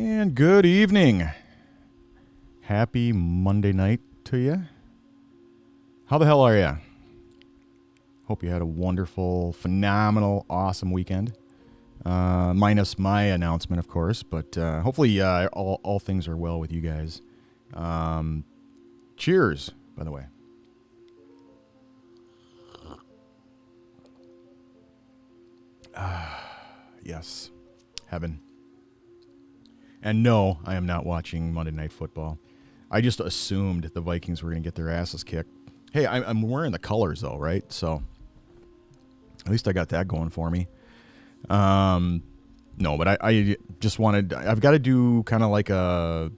And good evening. Happy Monday night to you. How the hell are you? Hope you had a wonderful, phenomenal, awesome weekend. Minus my announcement, of course, but hopefully all things are well with you guys. Cheers, by the way. Yes, heaven. And no, I am not watching Monday Night Football. I just assumed the Vikings were going to get their asses kicked. Hey, I'm wearing the colors, though, right? So at least I got that going for me. No, but I just wanted... I've got to do kind of like a...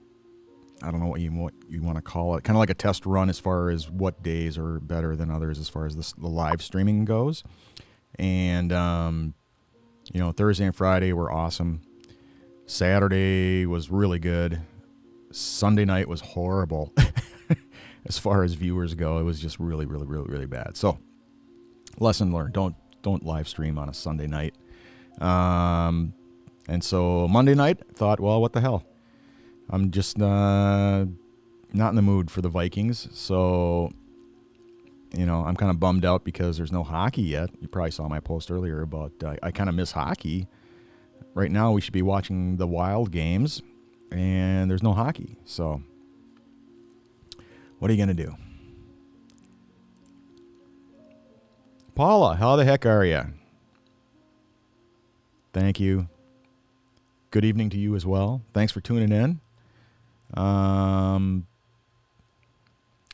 I don't know what you want to call it. Kind of like a test run as far as what days are better than others as far as the live streaming goes. And, Thursday and Friday were awesome. Saturday was really good. Sunday night was horrible. As far as viewers go, it was just really, really, really, really bad. So, lesson learned: don't live stream on a Sunday night. And so Monday night, thought, well, what the hell? I'm just not in the mood for the Vikings. So, I'm kind of bummed out because there's no hockey yet. You probably saw my post earlier about I kind of miss hockey. Right now, we should be watching the Wild games, and there's no hockey. So, what are you going to do? Paula, how the heck are you? Thank you. Good evening to you as well. Thanks for tuning in.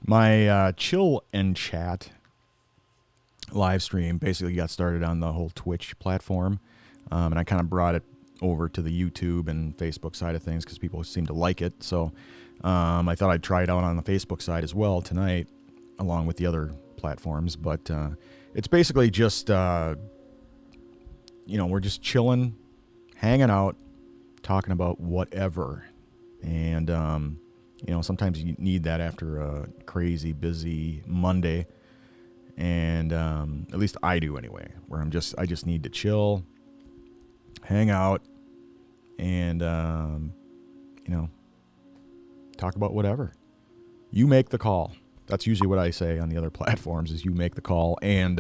My Chill and Chat live stream basically got started on the whole Twitch platform, and I kind of brought it over to the YouTube and Facebook side of things because people seem to like it. So I thought I'd try it out on the Facebook side as well tonight, along with the other platforms. But it's basically just, we're just chilling, hanging out, talking about whatever. And, sometimes you need that after a crazy, busy Monday. And at least I do anyway, where I just need to chill, hang out, and, talk about whatever. You make the call. That's usually what I say on the other platforms is you make the call, and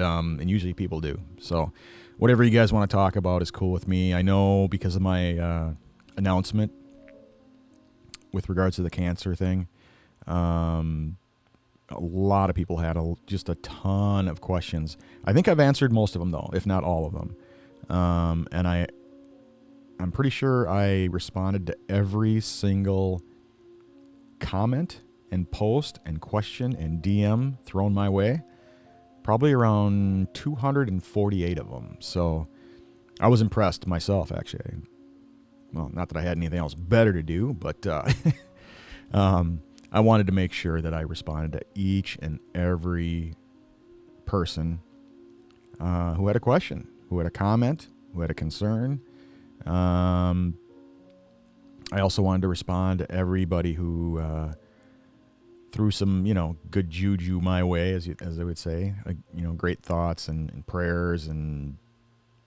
usually people do. So whatever you guys want to talk about is cool with me. I know because of my announcement with regards to the cancer thing, a lot of people had just a ton of questions. I think I've answered most of them, though, if not all of them. And I'm pretty sure I responded to every single comment and post and question and DM thrown my way. Probably around 248 of them. So I was impressed myself, actually. Well, not that I had anything else better to do, but I wanted to make sure that I responded to each and every person who had a question, who had a comment, who had a concern. I also wanted to respond to everybody who threw some, good juju my way, as I would say, great thoughts and prayers, and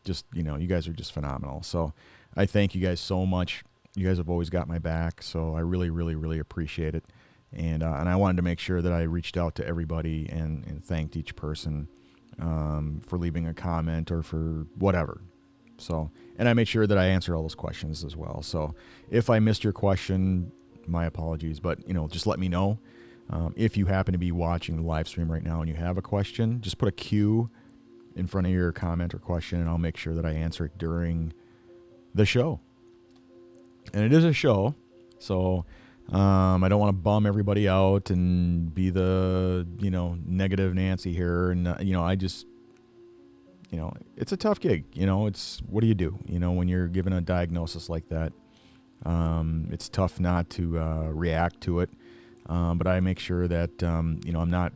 just, you guys are just phenomenal. So I thank you guys so much. You guys have always got my back, so I really, really, really appreciate it. And I wanted to make sure that I reached out to everybody and thanked each person for leaving a comment or for whatever. So, and I made sure that I answered all those questions as well. So if I missed your question, my apologies, but, just let me know. If you happen to be watching the live stream right now and you have a question, just put a Q in front of your comment or question, and I'll make sure that I answer it during the show. And it is a show, so I don't want to bum everybody out and be the, negative Nancy here. And, I just... it's a tough gig. It's, what do you do? When you're given a diagnosis like that, it's tough not to react to it. But I make sure that, I'm not,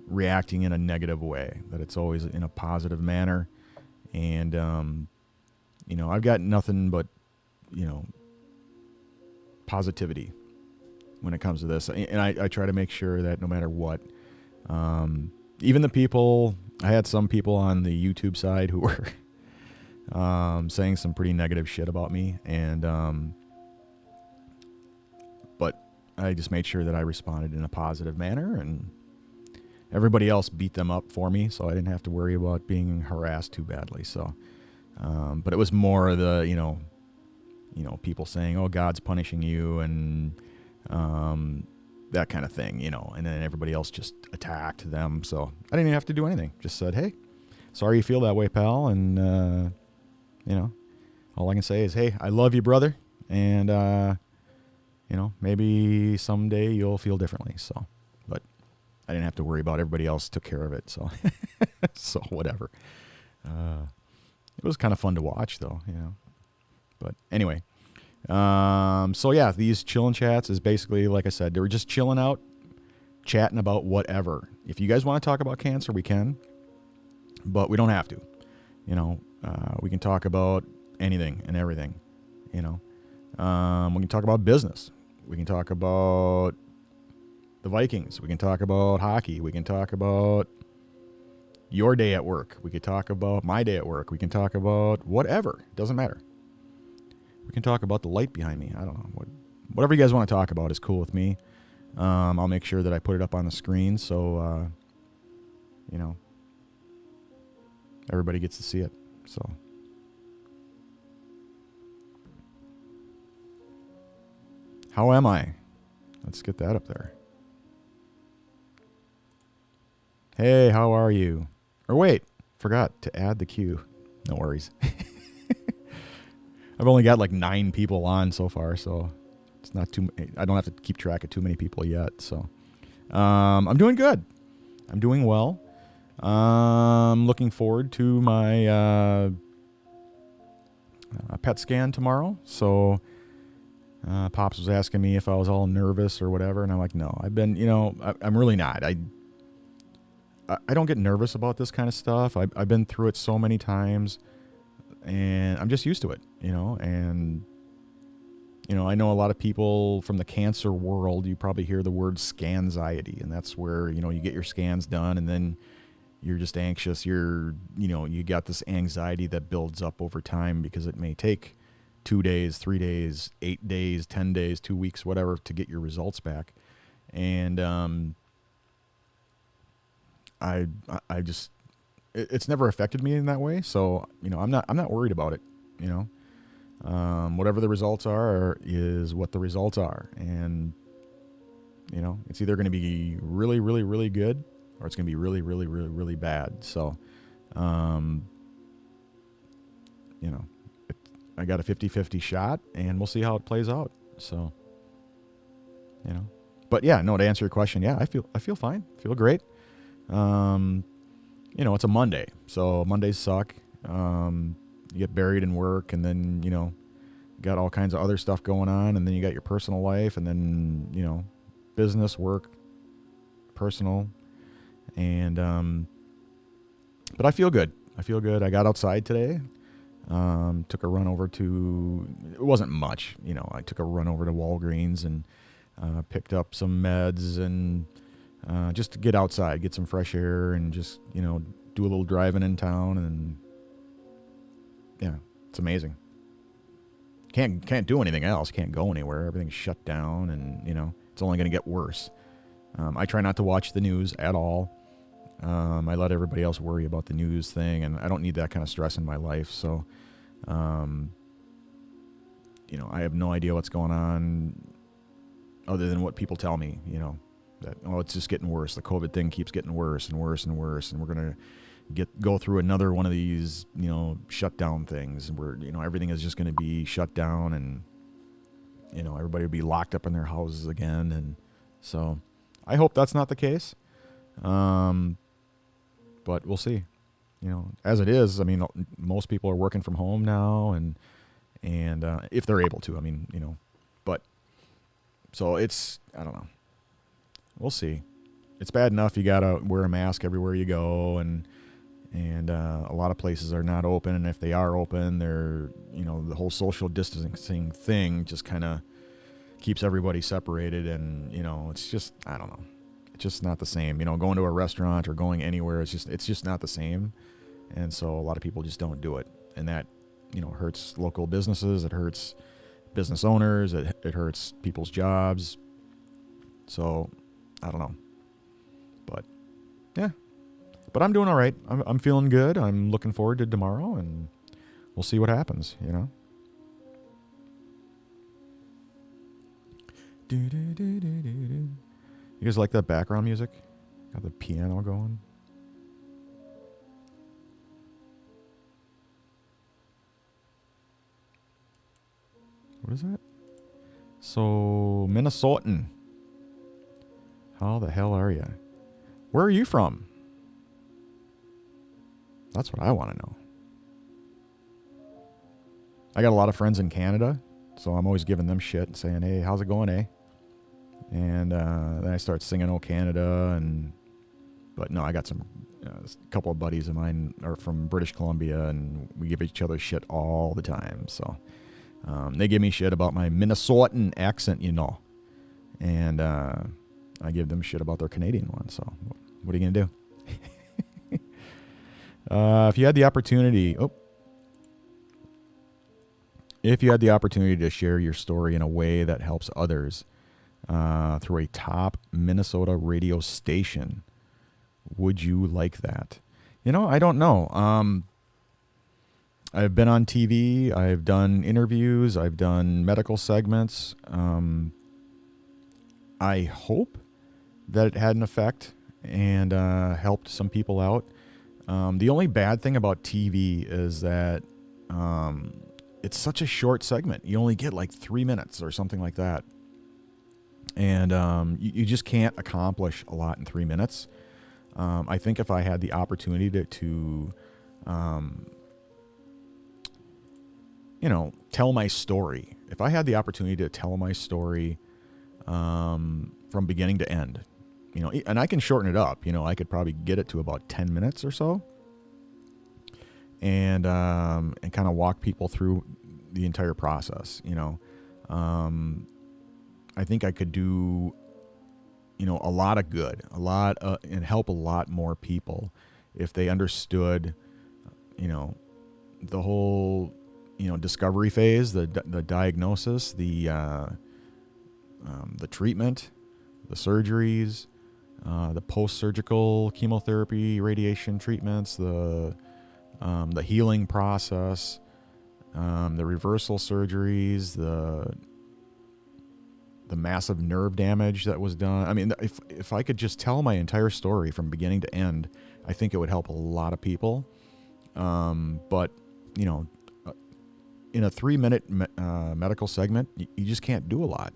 reacting in a negative way, that it's always in a positive manner. And, I've got nothing but, positivity when it comes to this. And I try to make sure that no matter what, even the people, I had some people on the YouTube side who were saying some pretty negative shit about me. And, but I just made sure that I responded in a positive manner, and everybody else beat them up for me, so I didn't have to worry about being harassed too badly. So, but it was more of the, people saying, "Oh, God's punishing you," and that kind of thing, and then everybody else just attacked them. So I didn't even have to do anything. Just said, "Hey, sorry you feel that way, pal," and all I can say is, "Hey, I love you, brother," and maybe someday you'll feel differently. So, but I didn't have to worry about it. Everybody else took care of it. So, so whatever. It was kind of fun to watch, though, But anyway, so yeah, these chillin' chats is basically, like I said, they were just chilling out, chatting about whatever. If you guys want to talk about cancer, we can, but we don't have to. We can talk about anything and everything. We can talk about business. We can talk about the Vikings. We can talk about hockey. We can talk about your day at work. We could talk about my day at work. We can talk about whatever. It doesn't matter. We can talk about the light behind me. I don't know. Whatever you guys want to talk about is cool with me. I'll make sure that I put it up on the screen so, everybody gets to see it. So. How am I? Let's get that up there. Hey, how are you? Or wait, forgot to add the queue. No worries. I've only got like 9 people on so far, so it's not too. I don't have to keep track of too many people yet. So I'm doing good. I'm doing well. Looking forward to my PET scan tomorrow. So Pops was asking me if I was all nervous or whatever, and I'm like, no. I've been, I'm really not. I don't get nervous about this kind of stuff. I've been through it so many times, and I'm just used to it, and, I know a lot of people from the cancer world, you probably hear the word scanxiety, and that's where, you get your scans done, and then you're just anxious. You got this anxiety that builds up over time because it may take 2 days, 3 days, 8 days, 10 days, 2 weeks, whatever, to get your results back. And, I just, it's never affected me in that way. So, I'm not worried about it, whatever the results are is what the results are. And, it's either going to be really, really, really good, or it's going to be really, really, really, really bad. So, I got a 50-50 shot, and we'll see how it plays out. So, but yeah, no, to answer your question, yeah, I feel fine. Feel great. It's a Monday, so Mondays suck. You get buried in work, and then, you got all kinds of other stuff going on, and then you got your personal life, and then, business, work, personal, and, but I feel good. I got outside today. Took a run over to, it wasn't much, I took a run over to Walgreens and picked up some meds and just to get outside, get some fresh air, and just, do a little driving in town. And yeah, it's amazing. Can't do anything else. Can't go anywhere. Everything's shut down, and, it's only going to get worse. I try not to watch the news at all. I let everybody else worry about the news thing, and I don't need that kind of stress in my life. So, I have no idea what's going on other than what people tell me, that, it's just getting worse. The COVID thing keeps getting worse and worse and worse, and we're going to go through another one of these, shutdown things, where, everything is just going to be shut down, and, everybody will be locked up in their houses again. And so I hope that's not the case. But we'll see. As it is, most people are working from home now, and if they're able to, but so it's, I don't know. We'll see. It's bad enough you gotta wear a mask everywhere you go, and a lot of places are not open, and if they are open, they're, the whole social distancing thing just kind of keeps everybody separated, and, it's just, I don't know. It's just not the same, going to a restaurant or going anywhere. It's just not the same. And so a lot of people just don't do it. And that hurts local businesses. It hurts business owners. It hurts people's jobs. So, I don't know. But, yeah. But I'm doing all right. I'm feeling good. I'm looking forward to tomorrow, and we'll see what happens, You guys like that background music? Got the piano going. What is that? So, Minnesotan. How the hell are you? Where are you from? That's what I want to know. I got a lot of friends in Canada, so I'm always giving them shit and saying, hey, how's it going, eh? And then I start singing "Oh Canada," but no, I got a couple of buddies of mine are from British Columbia, and we give each other shit all the time. So they give me shit about my Minnesotan accent, and I give them shit about their Canadian one. So what are you gonna do? If you had the opportunity, to share your story in a way that helps others through a top Minnesota radio station, would you like that? I don't know. I've been on TV. I've done interviews. I've done medical segments. I hope that it had an effect and helped some people out. The only bad thing about TV is that it's such a short segment. You only get like 3 minutes or something like that. And you just can't accomplish a lot in 3 minutes. I think if I had the opportunity to tell my story, if I had the opportunity to tell my story from beginning to end, and I can shorten it up, I could probably get it to about 10 minutes or so, and kind of walk people through the entire process, I think I could do, a lot of good, and help a lot more people if they understood, the whole, discovery phase, the diagnosis, the treatment, the surgeries, the post-surgical chemotherapy, radiation treatments, the healing process, the reversal surgeries, the massive nerve damage that was done. I mean, if I could just tell my entire story from beginning to end, I think it would help a lot of people. But, in a 3-minute medical segment, you just can't do a lot,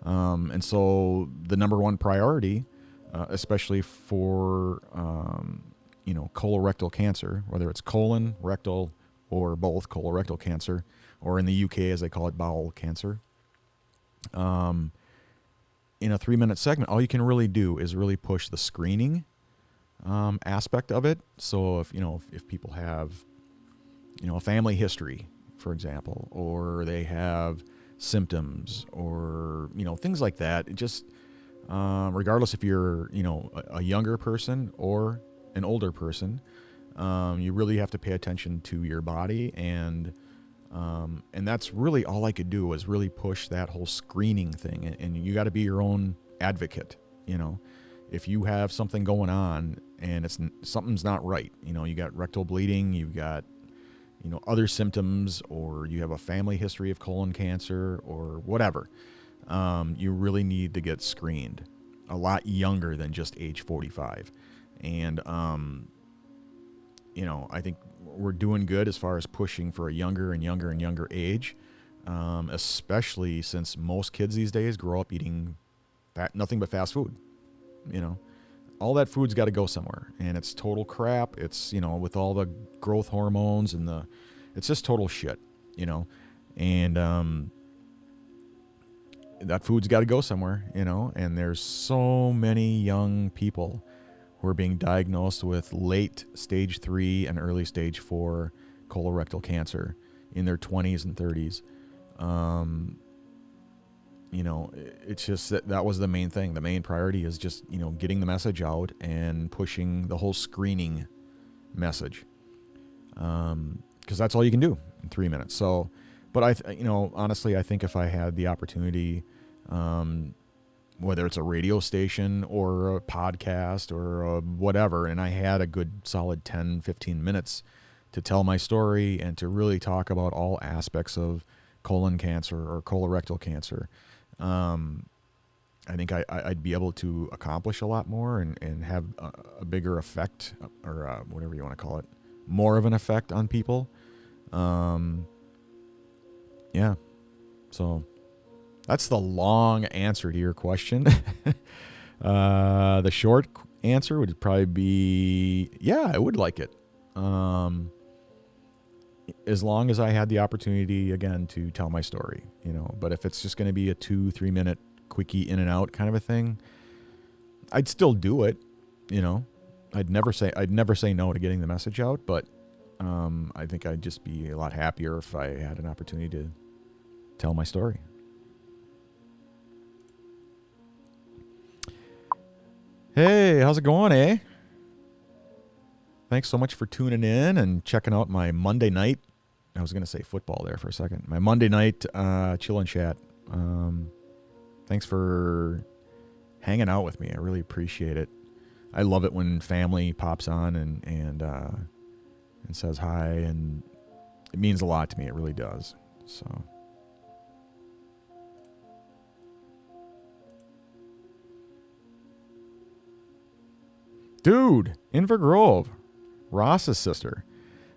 And so the number one priority, especially for, colorectal cancer, whether it's colon, rectal, or both colorectal cancer, or in the UK, as they call it, bowel cancer, in a 3-minute segment, all you can really do is really push the screening aspect of it. So if people have, a family history, for example, or they have symptoms or, things like that, it just, regardless if you're, a younger person or an older person, you really have to pay attention to your body, and that's really all I could do was really push that whole screening thing. And you got to be your own advocate. If you have something going on and something's not right, you got rectal bleeding, you've got, other symptoms, or you have a family history of colon cancer or whatever, you really need to get screened a lot younger than just age 45. And, I think we're doing good as far as pushing for a younger and younger and younger age, especially since most kids these days grow up eating nothing but fast food. All that food's got to go somewhere, and it's total crap. It's, with all the growth hormones and it's just total shit, and that food's got to go somewhere, and there's so many young people who are being diagnosed with late stage 3 and early stage 4 colorectal cancer in their 20s and 30s. It's just that was the main thing. The main priority is just, getting the message out and pushing the whole screening message. because that's all you can do in 3 minutes. So, but honestly, I think if I had the opportunity, whether it's a radio station or a podcast or whatever, and I had a good solid 10, 15 minutes to tell my story and to really talk about all aspects of colon cancer or colorectal cancer, I think I'd be able to accomplish a lot more and have a bigger effect, or whatever you want to call it, more of an effect on people. Yeah. So that's the long answer to your question. The short answer would probably be, yeah, I would like it. As long as I had the opportunity, again, to tell my story, but if it's just going to be a 2-3 minute quickie in and out kind of a thing, I'd still do it. I'd never say no to getting the message out, but I think I'd just be a lot happier if I had an opportunity to tell my story. Hey, how's it going, eh? Thanks so much for tuning in and checking out my Monday night. I was going to say football there for a second. My Monday night chill and chat. Thanks for hanging out with me. I really appreciate it. I love it when family pops on and says hi, and it means a lot to me. It really does. So. Dude, Inver Grove, Ross's sister.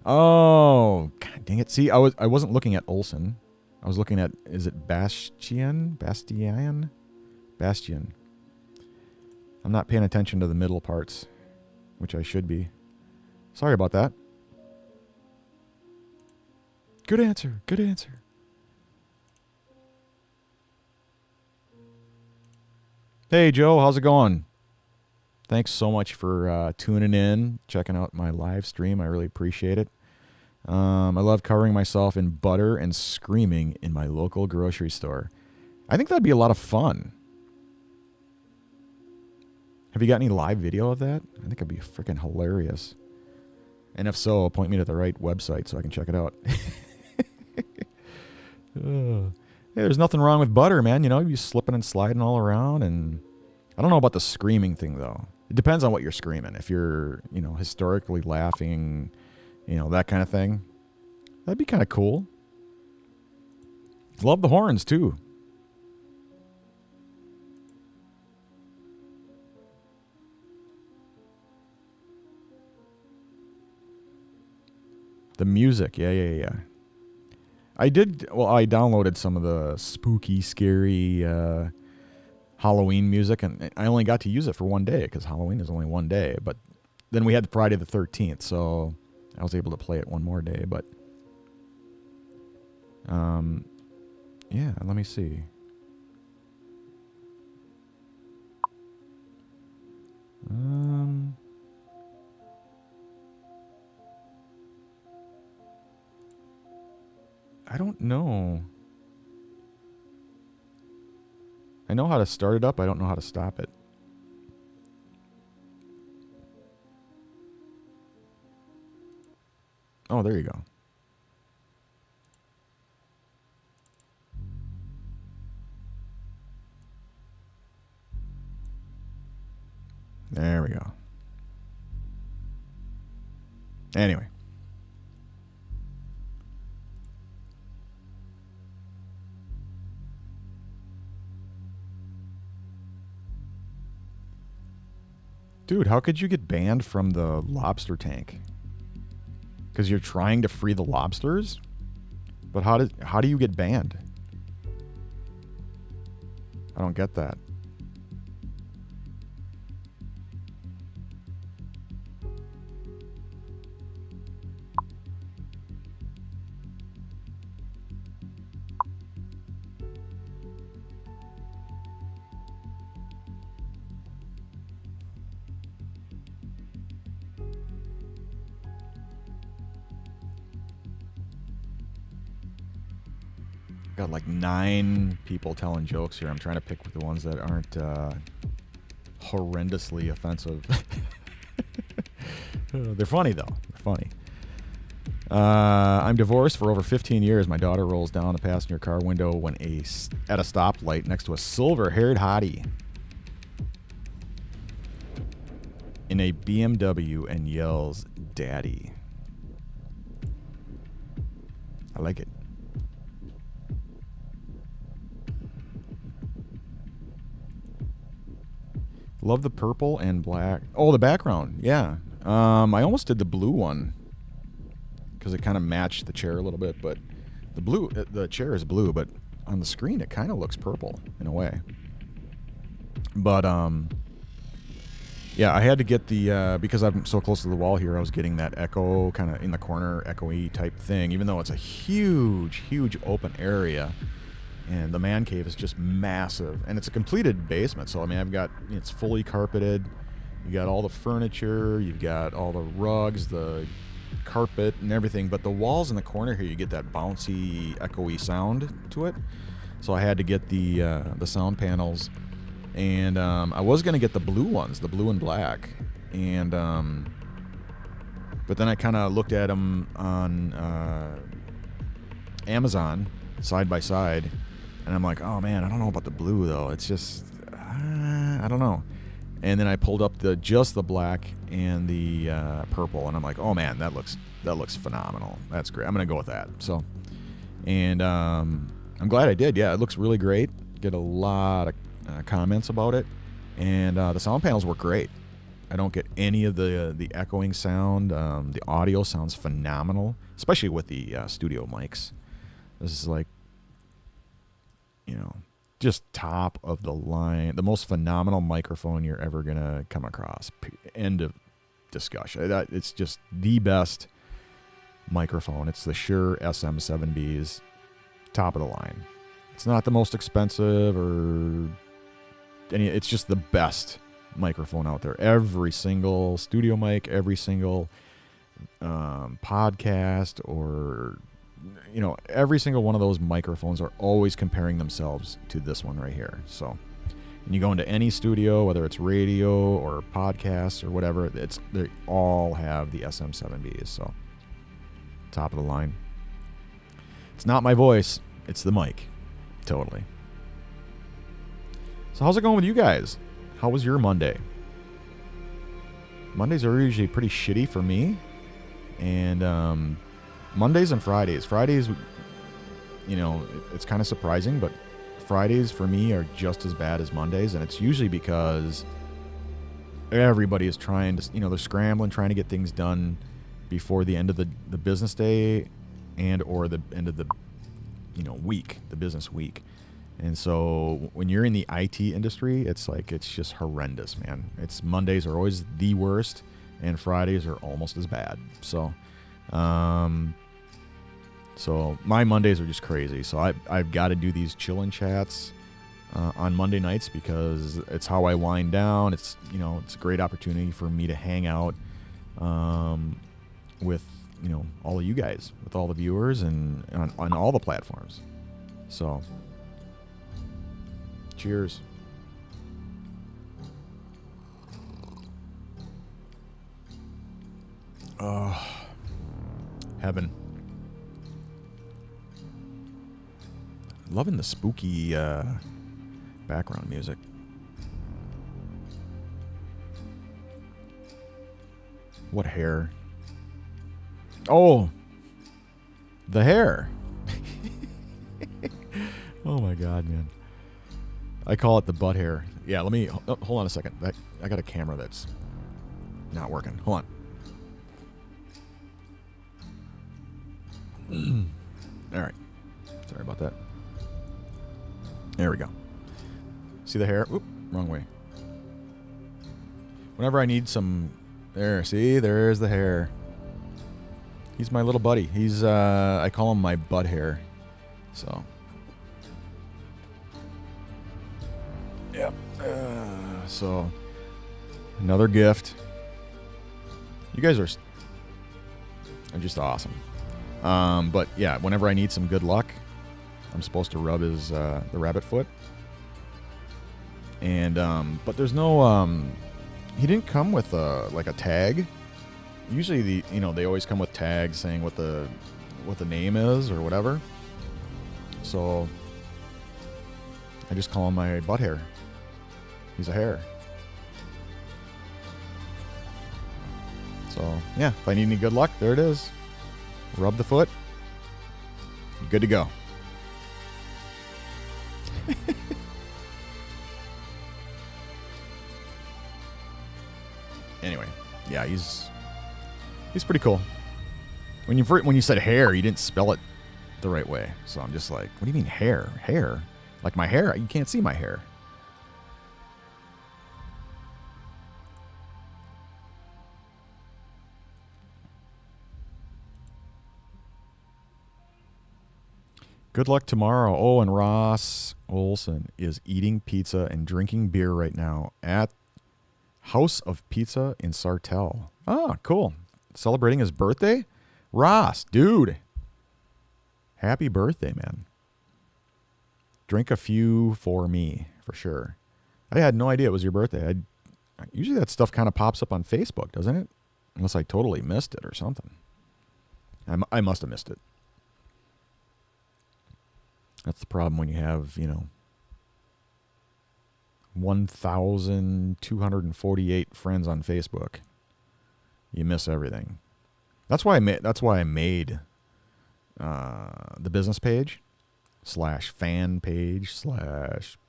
Oh, God dang it. See, I wasn't looking at Olsen. I was looking at, is it Bastian? I'm not paying attention to the middle parts, which I should be. Sorry about that. Good answer. Hey, Joe, how's it going? Thanks so much for tuning in, checking out my live stream. I really appreciate it. I love covering myself in butter and screaming in my local grocery store. I think that'd be a lot of fun. Have you got any live video of that? I think it'd be freaking hilarious. And if so, point me to the right website so I can check it out. Hey, there's nothing wrong with butter, man. You'd be slipping and sliding all around. And I don't know about the screaming thing, though. It depends on what you're screaming. If you're, historically laughing, that kind of thing, that'd be kind of cool. Love the horns, too. The music, yeah. I downloaded some of the spooky, scary Halloween music, and I only got to use it for one day because Halloween is only one day. But then we had Friday the 13th, so I was able to play it one more day. But yeah, let me see. I don't know. I know how to start it up. I don't know how to stop it. Oh, there you go. There we go. Anyway. Dude, how could you get banned from the lobster tank? Because you're trying to free the lobsters? But how do you get banned? I don't get that. Got like 9 people telling jokes here. I'm trying to pick the ones that aren't horrendously offensive. They're funny, though. They're funny. I'm divorced for over 15 years. My daughter rolls down the passenger car window when at a stoplight next to a silver-haired hottie in a BMW and yells, "Daddy." I like it. Love the purple and black. Oh, the background. Yeah. I almost did the blue one because it kind of matched the chair a little bit, but the chair is blue, but on the screen it kind of looks purple in a way. But yeah, I had to get the because I'm so close to the wall here, I was getting that echo kind of in the corner, echoey type thing, even though it's a huge open area. And the man cave is just massive, and it's a completed basement. So I mean, it's fully carpeted. You got all the furniture, you've got all the rugs, the carpet, and everything. But the walls in the corner here, you get that bouncy, echoey sound to it. So I had to get the sound panels, and I was gonna get the blue ones, the blue and black, and but then I kind of looked at them on Amazon side by side. And I'm like, oh man, I don't know about the blue though. It's just, I don't know. And then I pulled up just the black and the purple, and I'm like, oh man, that looks phenomenal. That's great. I'm gonna go with that. So, and I'm glad I did. Yeah, it looks really great. Get a lot of comments about it, and the sound panels work great. I don't get any of the echoing sound. The audio sounds phenomenal, especially with the studio mics. This is like, just top of the line, the most phenomenal microphone you're ever going to come across. End of discussion. It's just the best microphone. It's the Shure SM7Bs, top of the line. It's not the most expensive it's just the best microphone out there. Every single studio mic, every single podcast, or every single one of those microphones are always comparing themselves to this one right here. So, and you go into any studio, whether it's radio or podcasts or whatever, they all have the SM7Bs. So, top of the line. It's not my voice, it's the mic. Totally. So, how's it going with you guys? How was your Monday? Mondays are usually pretty shitty for me. And, Mondays and Fridays. Fridays, it's kind of surprising, but Fridays for me are just as bad as Mondays, and it's usually because everybody is trying to, they're scrambling, trying to get things done before the end of the business day and or the end of the, week, the business week. And so when you're in the IT industry, it's just horrendous, man. Mondays are always the worst, and Fridays are almost as bad. So, so my Mondays are just crazy. So I've got to do these chill-in chats on Monday nights because it's how I wind down. It's it's a great opportunity for me to hang out with all of you guys, with all the viewers, and on all the platforms. So cheers. Oh, heaven. Loving the spooky background music. What hair? Oh, the hair. Oh my God, man. I call it the butt hair. Yeah, let me, hold on a second. I got a camera that's not working. Hold on. All right. Sorry about that. There we go. See the hair? Oop, wrong way. Whenever I need some... There, see? There's the hair. He's my little buddy. He's, I call him my butt hair. So. Yep. So, another gift. You guys are just awesome. But yeah, whenever I need some good luck, I'm supposed to rub his the rabbit foot. And but there's no he didn't come with like a tag. usually they always come with tags saying what the name is or whatever. So I just call him my butt hair. He's a hair. So yeah, if I need any good luck, there it is. Rub the foot. You're good to go. Anyway, yeah, he's pretty cool. When you said hair, you didn't spell it the right way. So I'm just like, what do you mean hair? Hair? Like my hair? You can't see my hair. Good luck tomorrow. Oh, and Ross Olson is eating pizza and drinking beer right now at House of Pizza in Sartell. Ah, cool. Celebrating his birthday? Ross, dude. Happy birthday, man. Drink a few for me, for sure. I had no idea it was your birthday. Usually that stuff kind of pops up on Facebook, doesn't it? Unless I totally missed it or something. I must have missed it. That's the problem when you have, 1,248 friends on Facebook. You miss everything. That's why I made the business page /fan page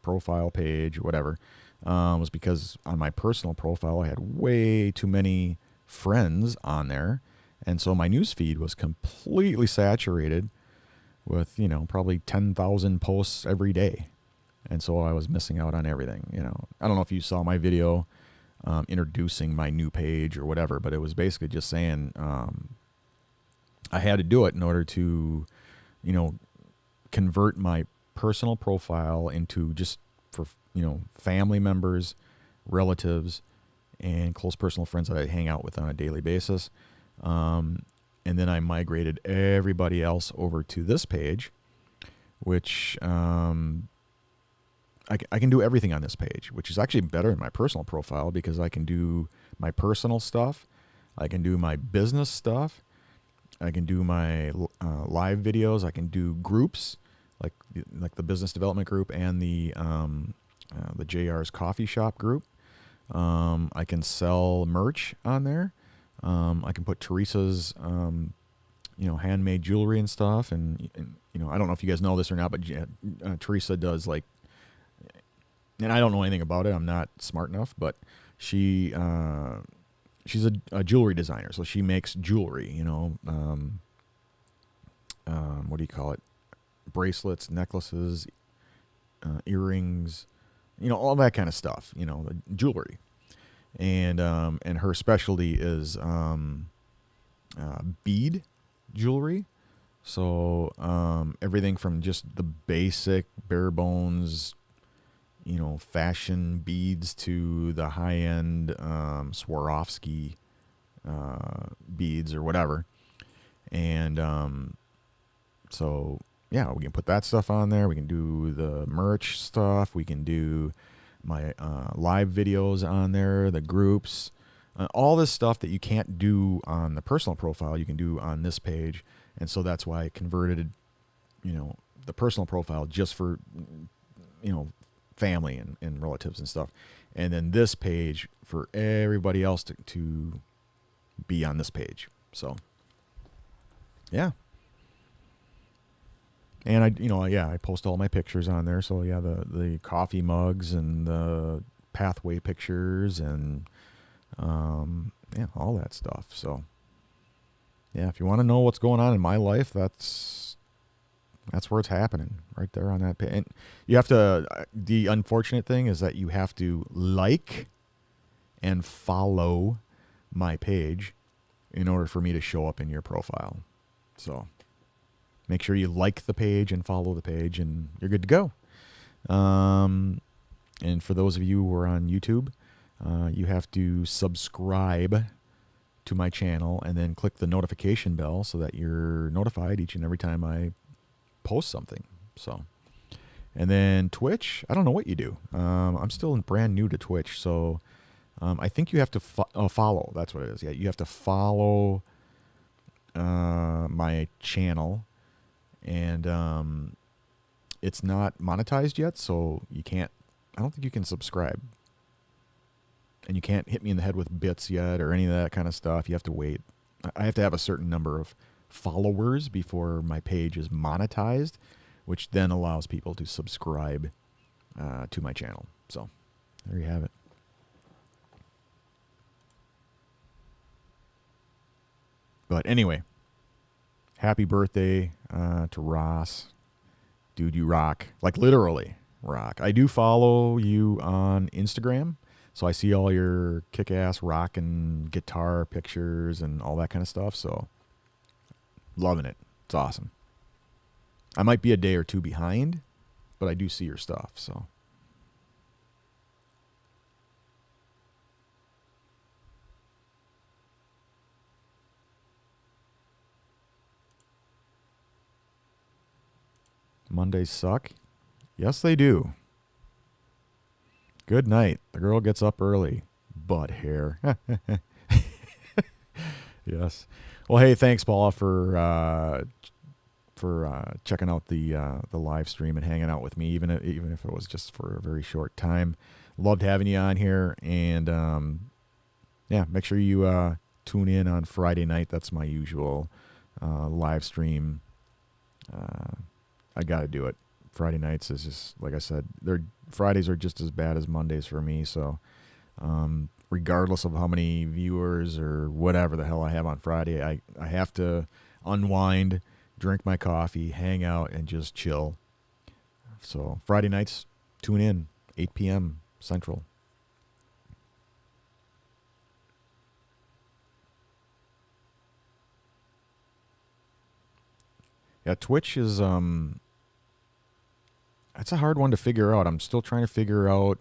/profile page, whatever, was because on my personal profile I had way too many friends on there, and so my news feed was completely saturated with probably 10,000 posts every day, and so I was missing out on everything. I don't know if you saw my video introducing my new page or whatever, but it was basically just saying I had to do it in order to convert my personal profile into just for family members, relatives, and close personal friends that I hang out with on a daily basis. And then I migrated everybody else over to this page, which I can do everything on this page, which is actually better than my personal profile because I can do my personal stuff, I can do my business stuff, I can do my live videos, I can do groups like the business development group and the JR's coffee shop group. I can sell merch on there. I can put Teresa's, handmade jewelry and stuff. And I don't know if you guys know this or not, but Teresa does and I don't know anything about it. I'm not smart enough, but she's a jewelry designer. So she makes jewelry, what do you call it? Bracelets, necklaces, earrings, all that kind of stuff, the jewelry. And her specialty is bead jewelry. So everything from just the basic bare bones, fashion beads to the high end Swarovski beads or whatever. And so yeah, we can put that stuff on there. We can do the merch stuff. We can do my live videos on there, the groups, all this stuff that you can't do on the personal profile, you can do on this page. And so that's why I converted, the personal profile just for, family and relatives and stuff. And then this page for everybody else to be on this page. So, yeah. And I post all my pictures on there. So yeah, the coffee mugs and the pathway pictures and all that stuff. So yeah, if you want to know what's going on in my life, that's where it's happening, right there on that page. And you have to. The unfortunate thing is that you have to like and follow my page in order for me to show up in your profile. So make sure you like the page and follow the page, and you're good to go. And for those of you who are on YouTube, you have to subscribe to my channel and then click the notification bell so that you're notified each and every time I post something. So, and then Twitch, I don't know what you do. I'm still brand new to Twitch, so I think you have to follow. That's what it is. Yeah, you have to follow my channel, and it's not monetized yet, so you can't. I don't think you can subscribe, and you can't hit me in the head with bits yet or any of that kind of stuff. You have to wait. I have to have a certain number of followers before my page is monetized, which then allows people to subscribe to my channel. So there you have it. But anyway, happy birthday to Ross. Dude, you rock. Like literally rock. I do follow you on Instagram, so I see all your kick-ass rock and guitar pictures and all that kind of stuff. So loving it. It's awesome. I might be a day or two behind, but I do see your stuff. So Mondays suck. Yes, they do. Good night. The girl gets up early. Butt hair. Yes. Well, hey, thanks, Paula, for checking out the live stream and hanging out with me, even if it was just for a very short time. Loved having you on here, and yeah, make sure you tune in on Friday night. That's my usual live stream. I got to do it. Friday nights is just, like I said, Fridays are just as bad as Mondays for me. So regardless of how many viewers or whatever the hell I have on Friday, I have to unwind, drink my coffee, hang out, and just chill. So Friday nights, tune in, 8 p.m. Central. Yeah, Twitch is it's a hard one to figure out. I'm still trying to figure out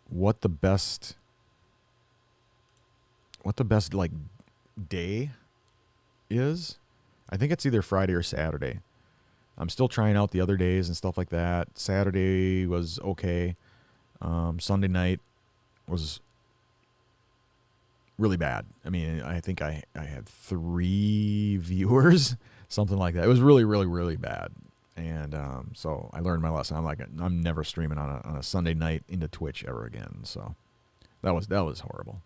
what the best like day is. I think it's either Friday or Saturday. I'm still trying out the other days and stuff like that. Saturday was okay. Sunday night was really bad. I mean, I think I had 3 viewers, something like that. It was really, really, really bad. And so I learned my lesson. I'm never streaming on a Sunday night into Twitch ever again. So that was horrible.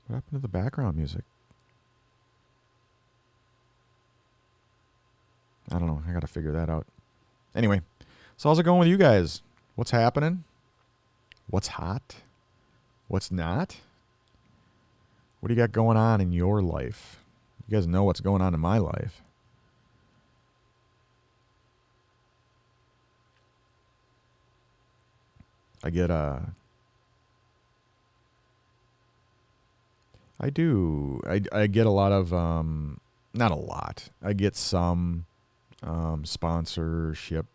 What happened to the background music? I don't know. I got to figure that out. Anyway, so how's it going with you guys? What's happening? What's hot? What's not? What do you got going on in your life? You guys know what's going on in my life. I get I do. I get a lot of not a lot. I get some sponsorship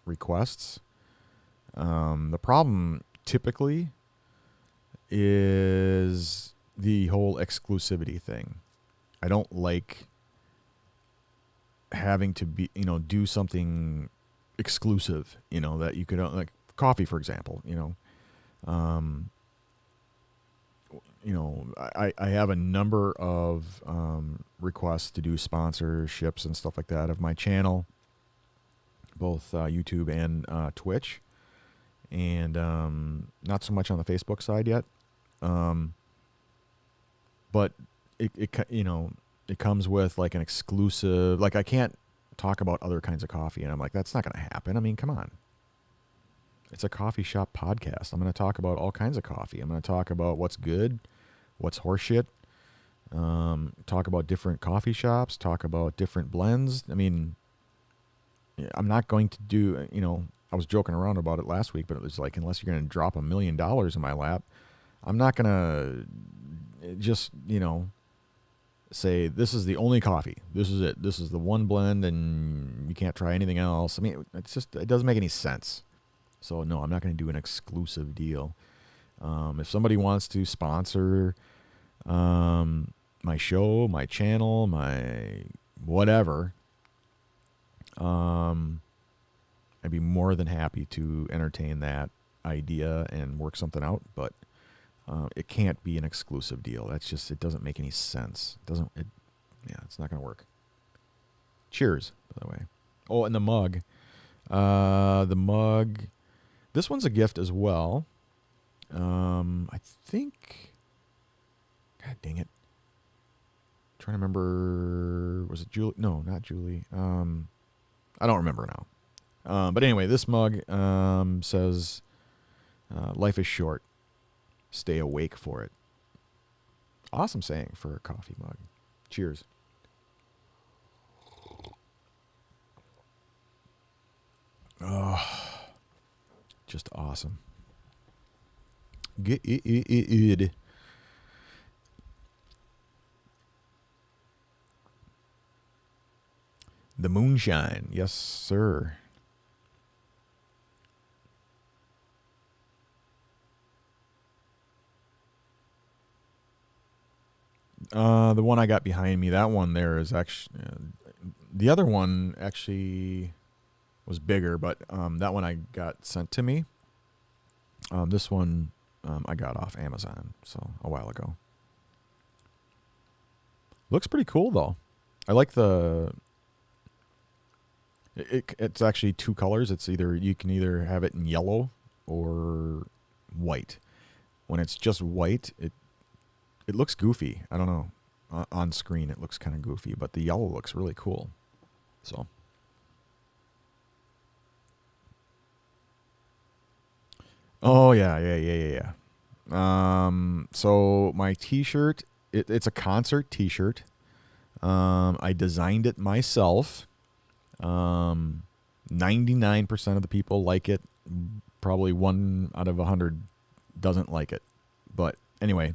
requests. The problem typically is the whole exclusivity thing. I don't like having to be, do something exclusive, that you could, like coffee, for example, I have a number of requests to do sponsorships and stuff like that of my channel, both YouTube and Twitch, and not so much on the Facebook side yet. But it comes with like an exclusive, like I can't talk about other kinds of coffee, and I'm like, that's not going to happen. I mean, come on. It's a coffee shop podcast. I'm going to talk about all kinds of coffee. I'm going to talk about what's good, what's horseshit, talk about different coffee shops, talk about different blends. I mean, I'm not going to do, I was joking around about it last week, but it was like, unless you're going to drop $1 million in my lap, I'm not going to just, say this is the only coffee. This is it. This is the one blend and you can't try anything else. I mean, it doesn't make any sense. So no, I'm not going to do an exclusive deal. If somebody wants to sponsor my show, my channel, my whatever, I'd be more than happy to entertain that idea and work something out, but it can't be an exclusive deal. That's just, it doesn't make any sense. It's not going to work. Cheers, by the way. Oh, and the mug. This one's a gift as well. I think, God dang it. Trying to remember, was it Julie? No, not Julie. I don't remember now. But anyway, this mug says, life is short. Stay awake for it. Awesome saying for a coffee mug. Cheers. Oh, just awesome. Good. The moonshine. Yes, sir. The one I got behind me, that one there is actually, the other one actually was bigger, but that one I got sent to me. This one I got off Amazon, so a while ago. Looks pretty cool though. I like it's actually two colors. It's you can either have it in yellow or white. When it's just white, it looks goofy. I don't know. On screen, it looks kind of goofy, but the yellow looks really cool. So. Oh, yeah. So my t-shirt, it's a concert t-shirt. I designed it myself. 99% of the people like it. Probably 1 out of 100 doesn't like it. But anyway,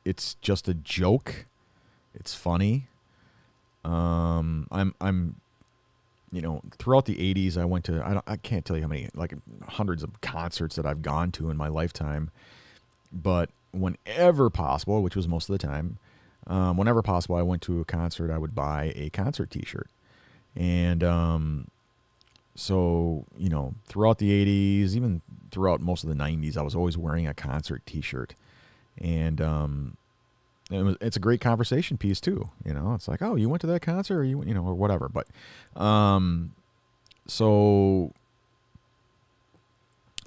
it's just a joke. It's funny. I'm throughout the 80s, I went to, I can't tell you how many, like hundreds of concerts that I've gone to in my lifetime. But whenever possible, which was most of the time, whenever possible, I went to a concert, I would buy a concert t-shirt. And so, throughout the 80s, even throughout most of the 90s, I was always wearing a concert t-shirt. And it's a great conversation piece too. It's like, oh, you went to that concert, or or whatever. But so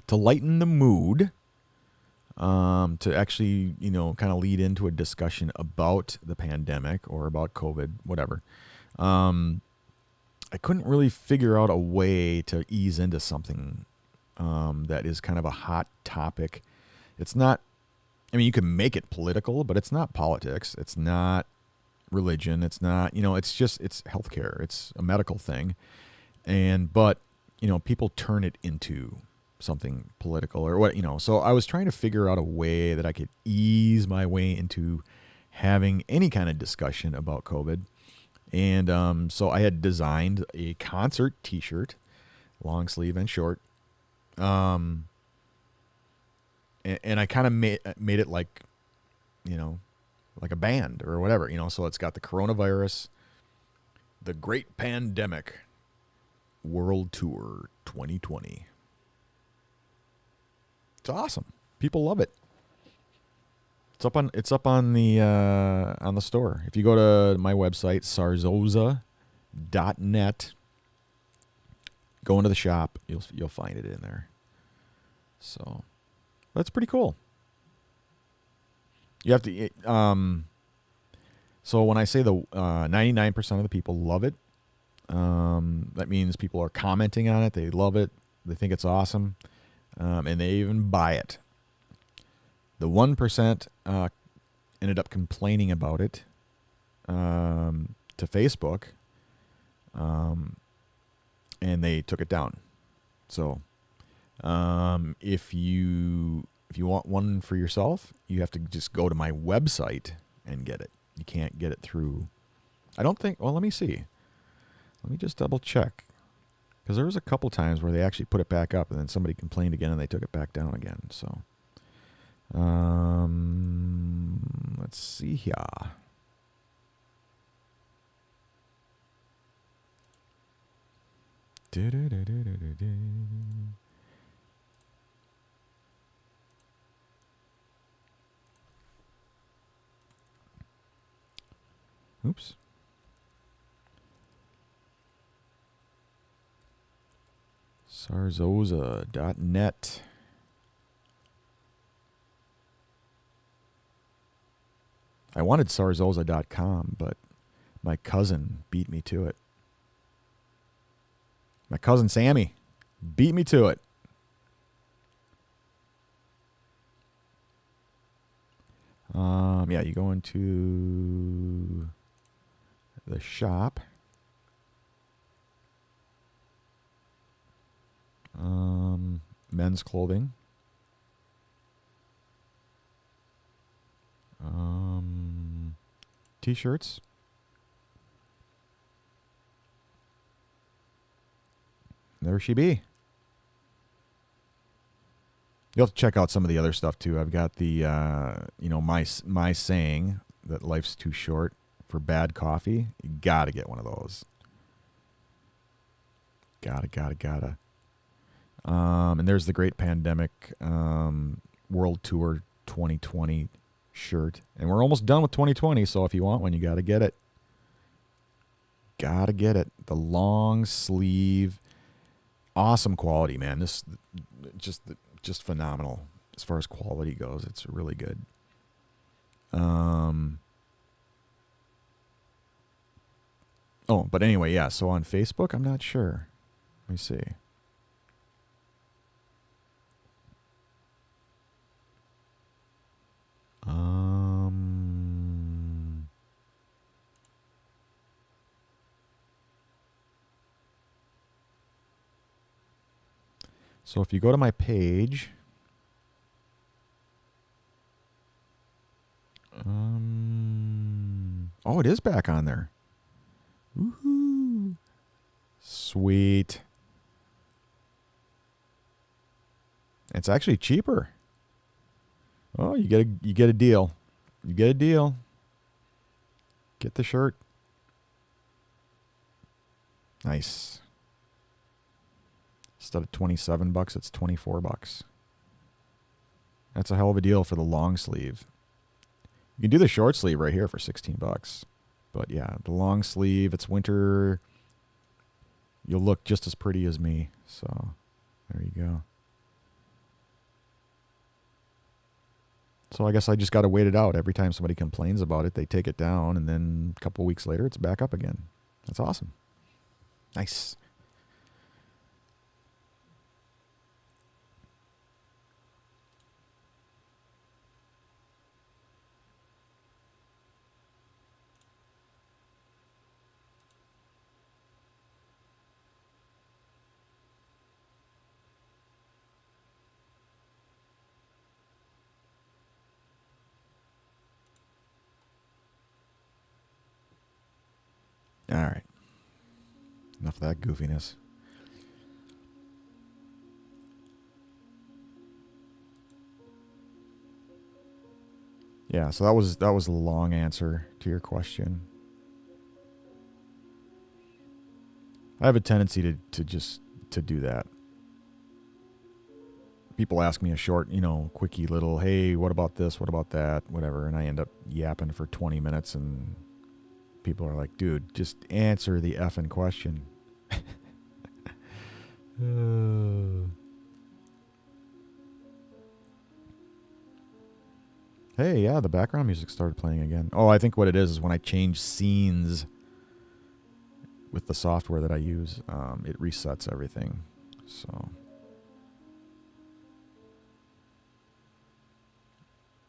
to lighten the mood, to actually kind of lead into a discussion about the pandemic or about COVID, whatever. I couldn't really figure out a way to ease into something that is kind of a hot topic. It's not. I mean, you can make it political, but it's not politics. It's not religion. It's not, it's healthcare. It's a medical thing. But people turn it into something political or what, so I was trying to figure out a way that I could ease my way into having any kind of discussion about COVID. And so I had designed a concert t-shirt, long sleeve and short. And I kind of made it like, like a band or whatever, so it's got the coronavirus, the Great Pandemic World Tour 2020. It's awesome. People love it. It's up on the store. If you go to my website, sarzosa.net, go into the shop, you'll find it in there. So that's pretty cool. You have to, so when I say the 99% of the people love it, that means people are commenting on it. They love it. They think it's awesome. And they even buy it. The 1% ended up complaining about it to Facebook, and they took it down. So if you want one for yourself, you have to just go to my website and get it. You can't get it through. I don't think. Well, let me see. Let me just double check, because there was a couple times where they actually put it back up, and then somebody complained again, and they took it back down again. So Let's see here. Oops. Sarzosa.net. I wanted sarzosa.com, but my cousin beat me to it. My cousin Sammy beat me to it. Yeah, you go into the shop. Men's clothing. T-shirts. There she be. You'll have to check out some of the other stuff too. I've got the, my saying that life's too short for bad coffee. You gotta get one of those. Gotta. And there's the Great Pandemic World Tour 2020 shirt. And we're almost done with 2020, so if you want one, you gotta get it. Gotta get it. The long sleeve. Awesome quality, man. This just phenomenal as far as quality goes. It's really good. But anyway, yeah. So on Facebook, I'm not sure. Let me see. So if you go to my page, oh, it is back on there. Woohoo! Sweet. It's actually cheaper. Oh, you get a deal. You get a deal. Get the shirt. Nice. Instead of $27, it's $24. That's a hell of a deal for the long sleeve. You can do the short sleeve right here for $16. But yeah, the long sleeve, it's winter. You'll look just as pretty as me. So there you go. So I guess I just got to wait it out. Every time somebody complains about it, they take it down, and then a couple weeks later, it's back up again. That's awesome. Nice. All right. Enough of that goofiness. Yeah, so that was a long answer to your question. I have a tendency to do that. People ask me a short, quickie little, hey, what about this? What about that? Whatever. And I end up yapping for 20 minutes and people are like, dude, just answer the effing question. Hey, yeah, the background music started playing again. Oh, I think what it is when I change scenes with the software that I use, it resets everything. So,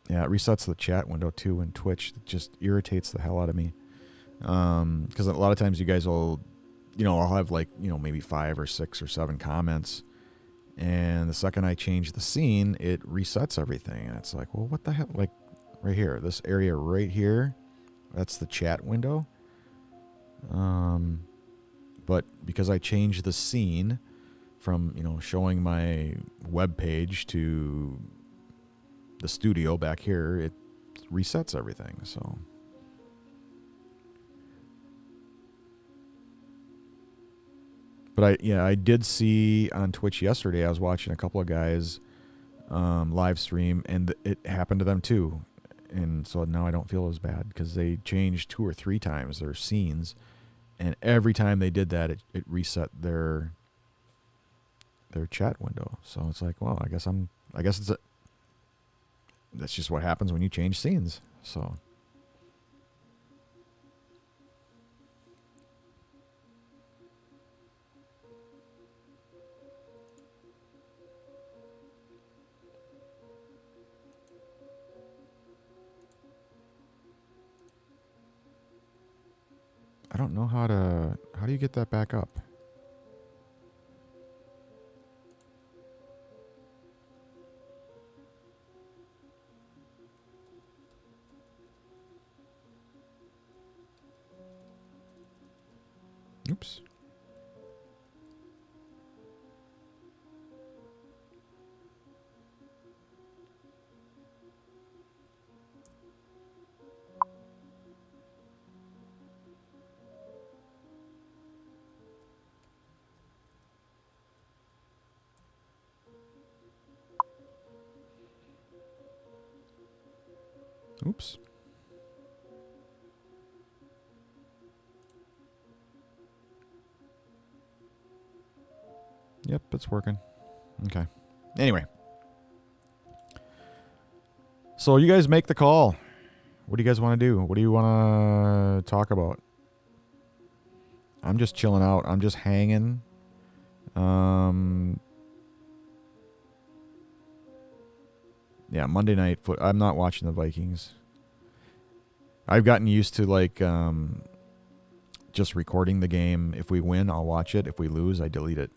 yeah, it resets the chat window too in Twitch. It just irritates the hell out of me. Because a lot of times you guys will, I'll have maybe 5 or 6 or 7 comments. And the second I change the scene, it resets everything. And it's like, well, what the hell? Like right here, this area right here, that's the chat window. But because I changed the scene from, showing my web page to, the studio back here, it resets everything. So, but I did see on Twitch yesterday. I was watching a couple of guys live stream, and it happened to them too. And so now I don't feel as bad because they changed 2 or 3 times their scenes, and every time they did that, it reset their chat window. So it's like, well, I guess that's just what happens when you change scenes. So. I don't know how do you get that back up? Oops. Oops. Yep, it's working. Okay. Anyway. So you guys make the call. What do you guys want to do? What do you want to talk about? I'm just chilling out. I'm just hanging. Yeah, Monday night foot. I'm not watching the Vikings. I've gotten used to just recording the game. If we win, I'll watch it. If we lose, I delete it.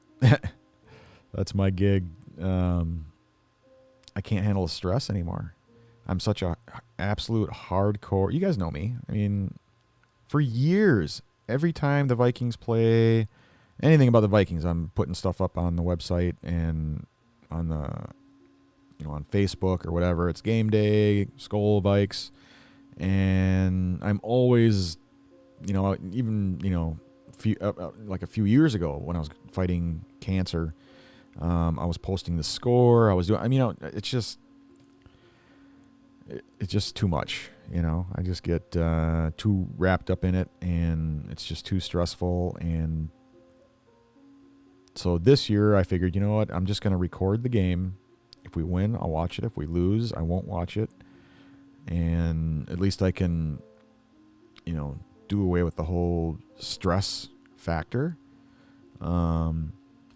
That's my gig. I can't handle the stress anymore. I'm such a absolute hardcore. You guys know me. I mean, for years, every time the Vikings play anything about the Vikings, I'm putting stuff up on the website and on the, on Facebook or whatever. It's game day, Skol Vikes, and I'm always, even a few years ago when I was fighting cancer, I was posting the score. I was doing. It's just too much. I just get too wrapped up in it, and it's just too stressful. And so this year, I figured, you know what? I'm just going to record the game. If we win, I'll watch it. If we lose, I won't watch it. And at least I can, do away with the whole stress factor.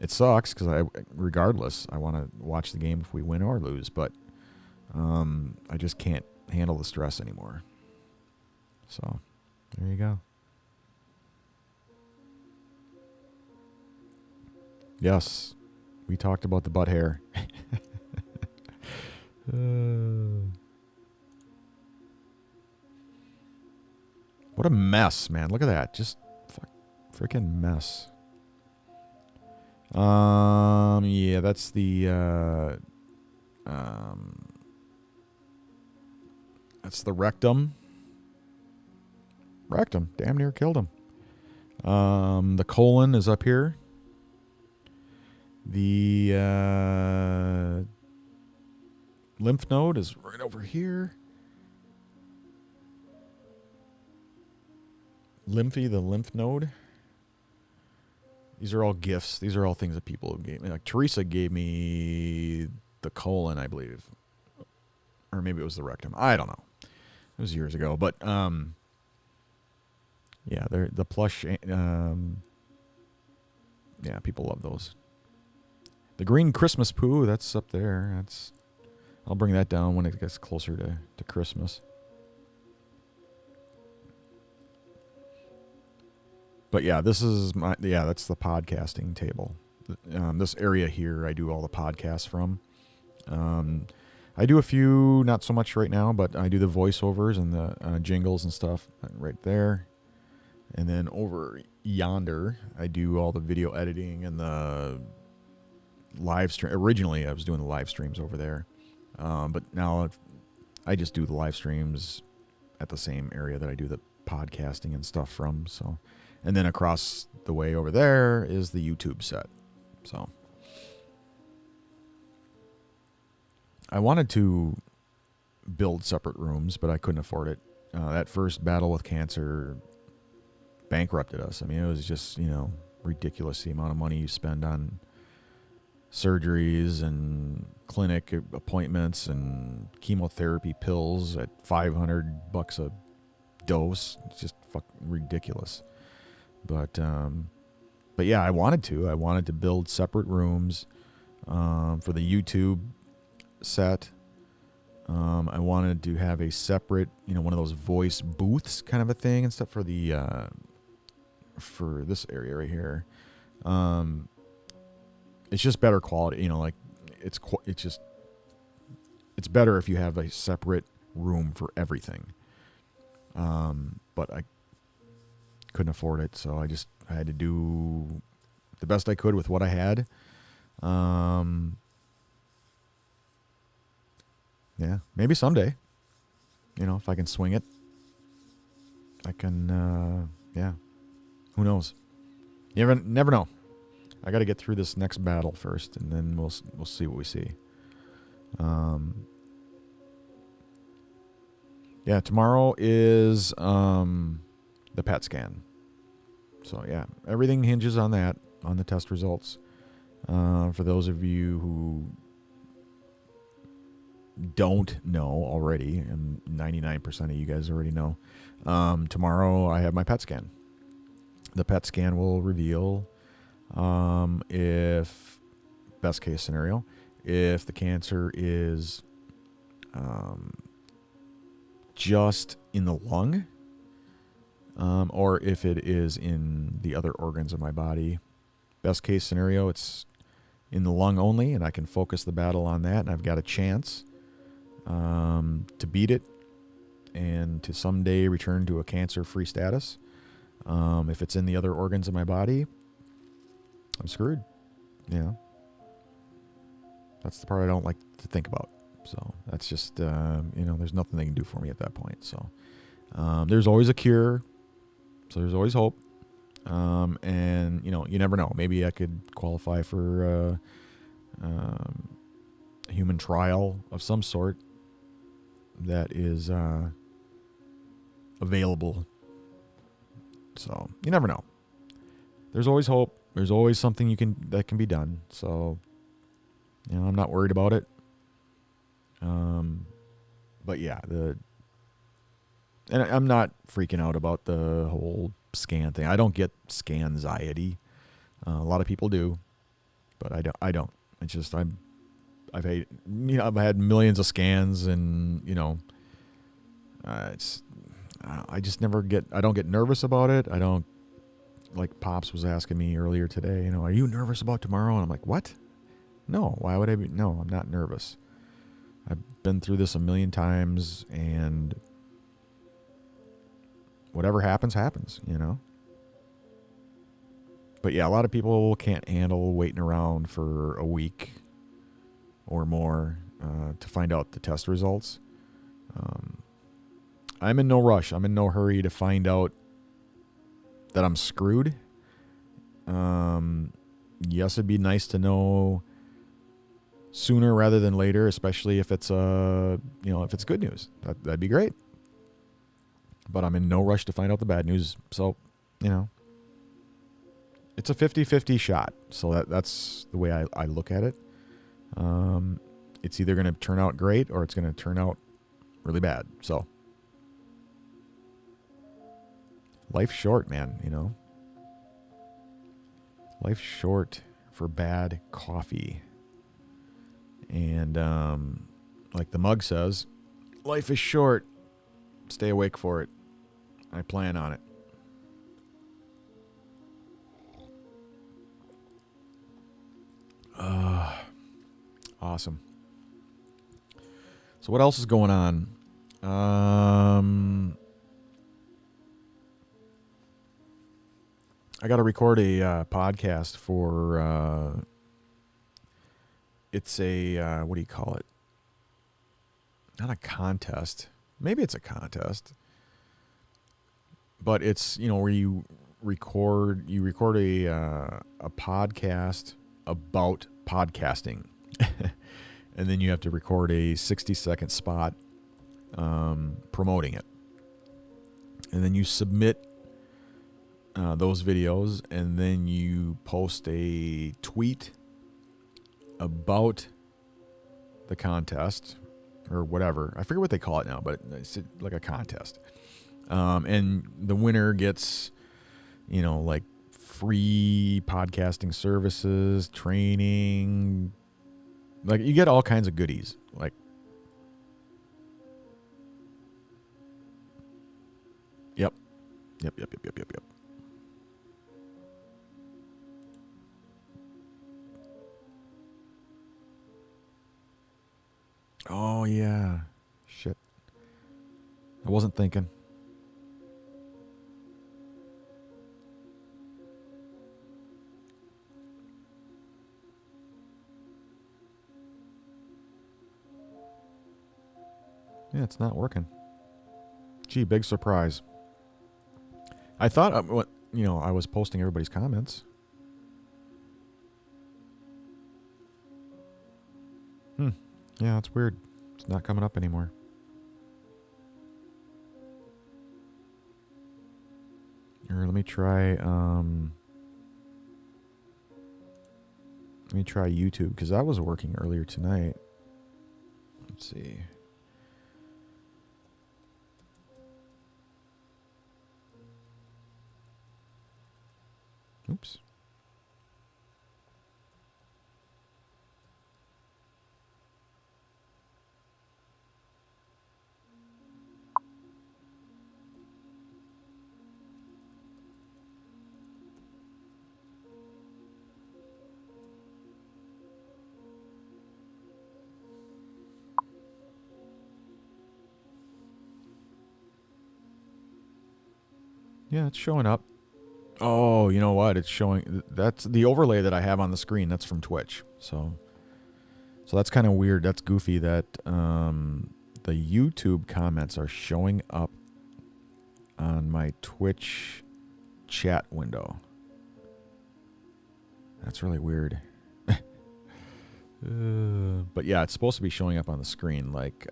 It sucks because regardless, I want to watch the game if we win or lose, but I just can't handle the stress anymore. So there you go. Yes, we talked about the butt hair. What a mess, man. Look at that. Just freaking mess. Yeah, that's the rectum. Rectum. Damn near killed him. The colon is up here. The lymph node is right over here. The lymph node. These are all gifts. These are all things that people gave me. Like Teresa gave me the colon, I believe. Or maybe it was the rectum. I don't know. It was years ago. But, yeah, they're the plush. Yeah, people love those. The green Christmas poo, that's up there. I'll bring that down when it gets closer to Christmas. But yeah, that's the podcasting table. This area here, I do all the podcasts from. I do a few, not so much right now, but I do the voiceovers and the jingles and stuff right there. And then over yonder, I do all the video editing and the live stream. Originally, I was doing the live streams over there. But now I just do the live streams at the same area that I do the podcasting and stuff from. So, and then across the way over there is the YouTube set. So I wanted to build separate rooms, but I couldn't afford it. That first battle with cancer bankrupted us. I mean, it was just, ridiculous the amount of money you spend on surgeries and clinic appointments and chemotherapy pills at $500 a dose. It's just fucking ridiculous. But yeah, I wanted to build separate rooms for the YouTube set. I wanted to have a separate, one of those voice booths kind of a thing and stuff for the for this area right here. It's just better quality, it's better if you have a separate room for everything. But I couldn't afford it, so I had to do the best I could with what I had. Yeah, maybe someday, if I can swing it, I can, yeah, who knows? You never know. I got to get through this next battle first, and then we'll see what we see. Yeah, tomorrow is the PET scan. So yeah, everything hinges on that, on the test results. For those of you who don't know already, and 99% of you guys already know, tomorrow I have my PET scan. The PET scan will reveal if, best case scenario, if the cancer is just in the lung, or if it is in the other organs of my body. Best case scenario, it's in the lung only, and I can focus the battle on that, and I've got a chance to beat it and to someday return to a cancer-free status. If it's in the other organs of my body, I'm screwed. That's the part I don't like to think about. So that's just, there's nothing they can do for me at that point. So there's always a cure. So there's always hope. And, you never know. Maybe I could qualify for a human trial of some sort that is available. So you never know. There's always hope. There's always something that can be done. So, I'm not worried about it. But yeah, and I'm not freaking out about the whole scan thing. I don't get scan anxiety. A lot of people do, but I don't. It's just I've had millions of scans, and I just never I don't get nervous about it. I don't, like Pops was asking me earlier today, are you nervous about tomorrow? And I'm like, what? No, why would I be? No, I'm not nervous. I've been through this a million times, and whatever happens, happens, But yeah, a lot of people can't handle waiting around for a week or more to find out the test results. I'm in no rush. I'm in no hurry to find out that I'm screwed. Yes, it'd be nice to know sooner rather than later, especially if it's if it's good news. That'd be great. But I'm in no rush to find out the bad news. So, it's a 50-50 shot. So that's the way I look at it. It's either going to turn out great or it's going to turn out really bad. So life's short, man, Life's short for bad coffee. And like the mug says, life is short. Stay awake for it. I plan on it. Awesome. So what else is going on? I got to record a podcast for, it's a, what do you call it? not a contest. Maybe it's a contest. But it's, where you record a podcast about podcasting. And then you have to record a 60-second spot promoting it. And then you submit those videos, and then you post a tweet about the contest or whatever. I forget what they call it now, but it's like a contest. And the winner gets, like free podcasting services, training. Like, you get all kinds of goodies. Like, Yep. Oh, yeah. Shit. I wasn't thinking. Yeah, it's not working. Gee, big surprise. I thought, I was posting everybody's comments. Yeah, it's weird. It's not coming up anymore. Or let me try YouTube, because that was working earlier tonight. Let's see. Oops. Yeah, it's showing up. Oh, you know what? It's showing. That's the overlay that I have on the screen. That's from Twitch. So that's kind of weird. That's goofy that the YouTube comments are showing up on my Twitch chat window. That's really weird. But yeah, it's supposed to be showing up on the screen like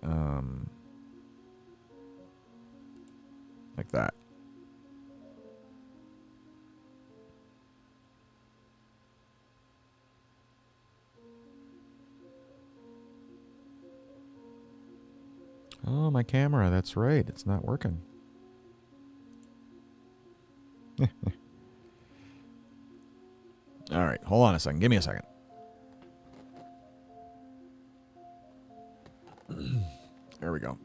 that. Oh, my camera. That's right. It's not working. All right. Hold on a second. Give me a second. There we go.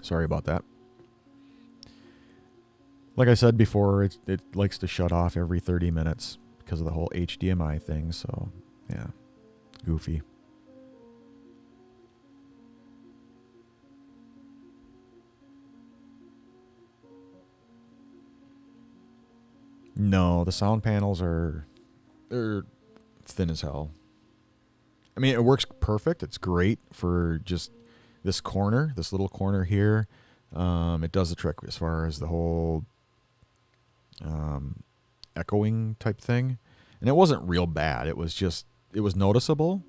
Sorry about that. Like I said before, it likes to shut off every 30 minutes because of the whole HDMI thing. So, yeah. Goofy. No, the sound panels they're thin as hell. I mean, it works perfect. It's great for just this corner, this little corner here. It does the trick as far as the whole echoing type thing. And it wasn't real bad. It was noticeable.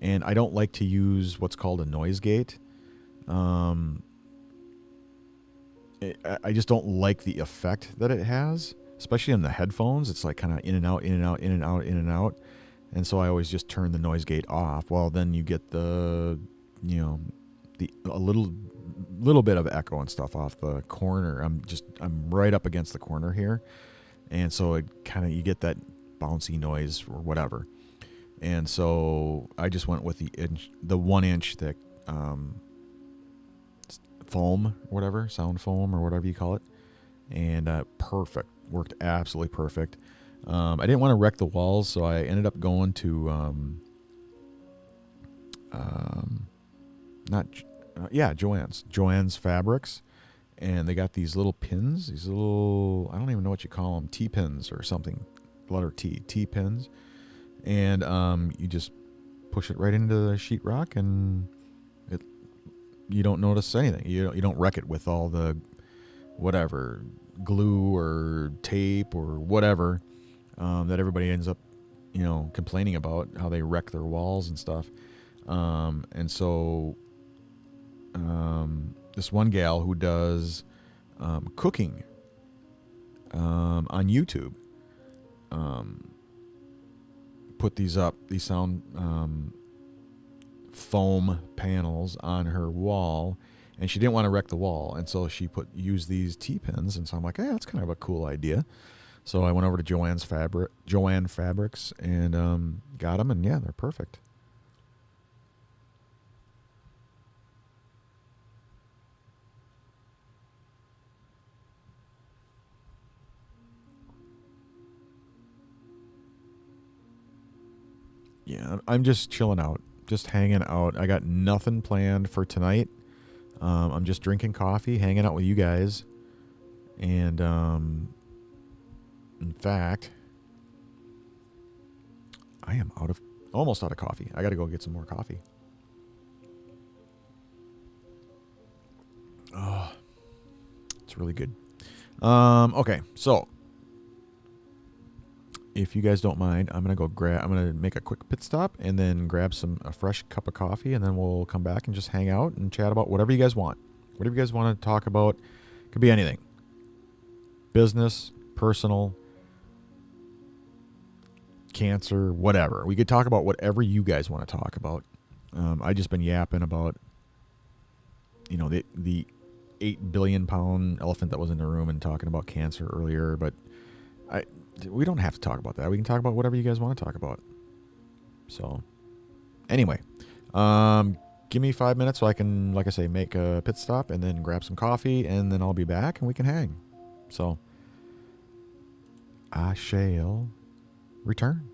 And I don't like to use what's called a noise gate. I just don't like the effect that it has. Especially in the headphones, it's like kind of in and out, in and out, in and out, in and out. And so I always just turn the noise gate off. Well, then you get a little bit of echo and stuff off the corner. I'm right up against the corner here. And so you get that bouncy noise or whatever. And so I just went with the 1 inch thick foam or whatever, sound foam or whatever you call it. And perfect. Worked absolutely perfect. I didn't want to wreck the walls, so I ended up going to Joann's Fabrics, and they got these little pins, I don't even know what you call them, T-pins or something, letter T-pins, and you just push it right into the sheetrock, and you don't notice anything. You don't wreck it with all the whatever glue or tape or whatever that everybody ends up, complaining about how they wreck their walls and stuff. And so this one gal who does cooking on YouTube put these sound foam panels on her wall, and she didn't want to wreck the wall, and so she used these T-pins, and so I'm like, hey, that's kind of a cool idea. So I went over to Joanne Fabrics and got them, and yeah, they're perfect. Yeah, I'm just chilling out, just hanging out. I got nothing planned for tonight. I'm just drinking coffee, hanging out with you guys, and in fact, I am almost out of coffee. I got to go get some more coffee. Oh, it's really good. Okay, so if you guys don't mind, I'm gonna make a quick pit stop and then grab a fresh cup of coffee, and then we'll come back and just hang out and chat about whatever you guys want. Whatever you guys want to talk about. Could be anything. Business, personal, cancer, whatever. We could talk about whatever you guys want to talk about. I just been yapping about, the 8 billion pound elephant that was in the room and talking about cancer earlier, but we don't have to talk about that. We can talk about whatever you guys want to talk about. So, anyway, give me 5 minutes so I can, like I say, make a pit stop and then grab some coffee, and then I'll be back and we can hang. So, I shall return.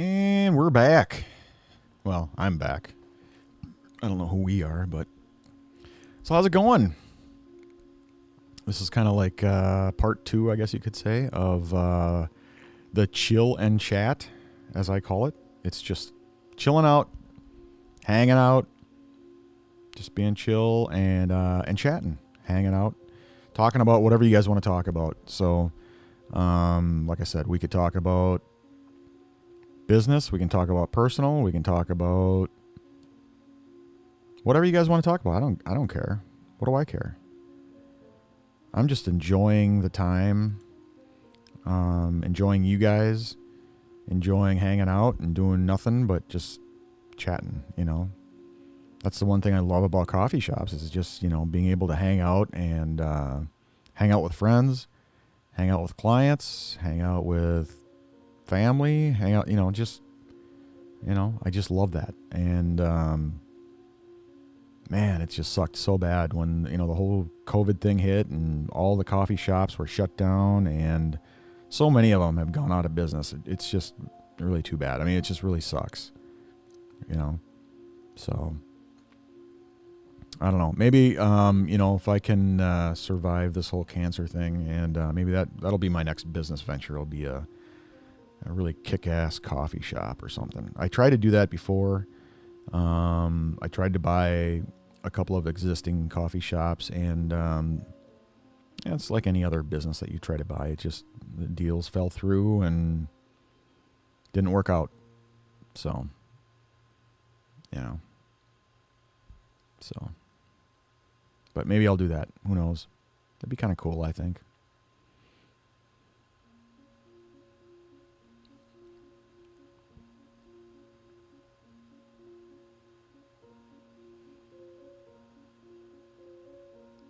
And we're back. Well, I'm back. I don't know who we are, but... So how's it going? This is kind of like part 2, I guess you could say, of the chill and chat, as I call it. It's just chilling out, hanging out, just being chill and chatting, hanging out, talking about whatever you guys want to talk about. So, like I said, we could talk about business, we can talk about personal, we can talk about whatever you guys want to talk about. I don't care. What do I care? I'm just enjoying the time, enjoying you guys, enjoying hanging out and doing nothing but just chatting, you know. That's the one thing I love about coffee shops is just, you know, being able to hang out and hang out with friends, hang out with clients, hang out with family, hang out, you know, just, you know, I just love that. And, man, it just sucked so bad when, you know, the whole COVID thing hit and all the coffee shops were shut down and so many of them have gone out of business. It's just really too bad. I mean, it just really sucks, you know, so I don't know. Maybe, you know, if I can survive this whole cancer thing and maybe that'll be my next business venture. It'll be a really kick-ass coffee shop or something. I tried to do that before. I tried to buy a couple of existing coffee shops and yeah, it's like any other business that you try to buy. It just, the deals fell through and didn't work out. So, you know, so, but maybe I'll do that. Who knows? That'd be kind of cool, I think.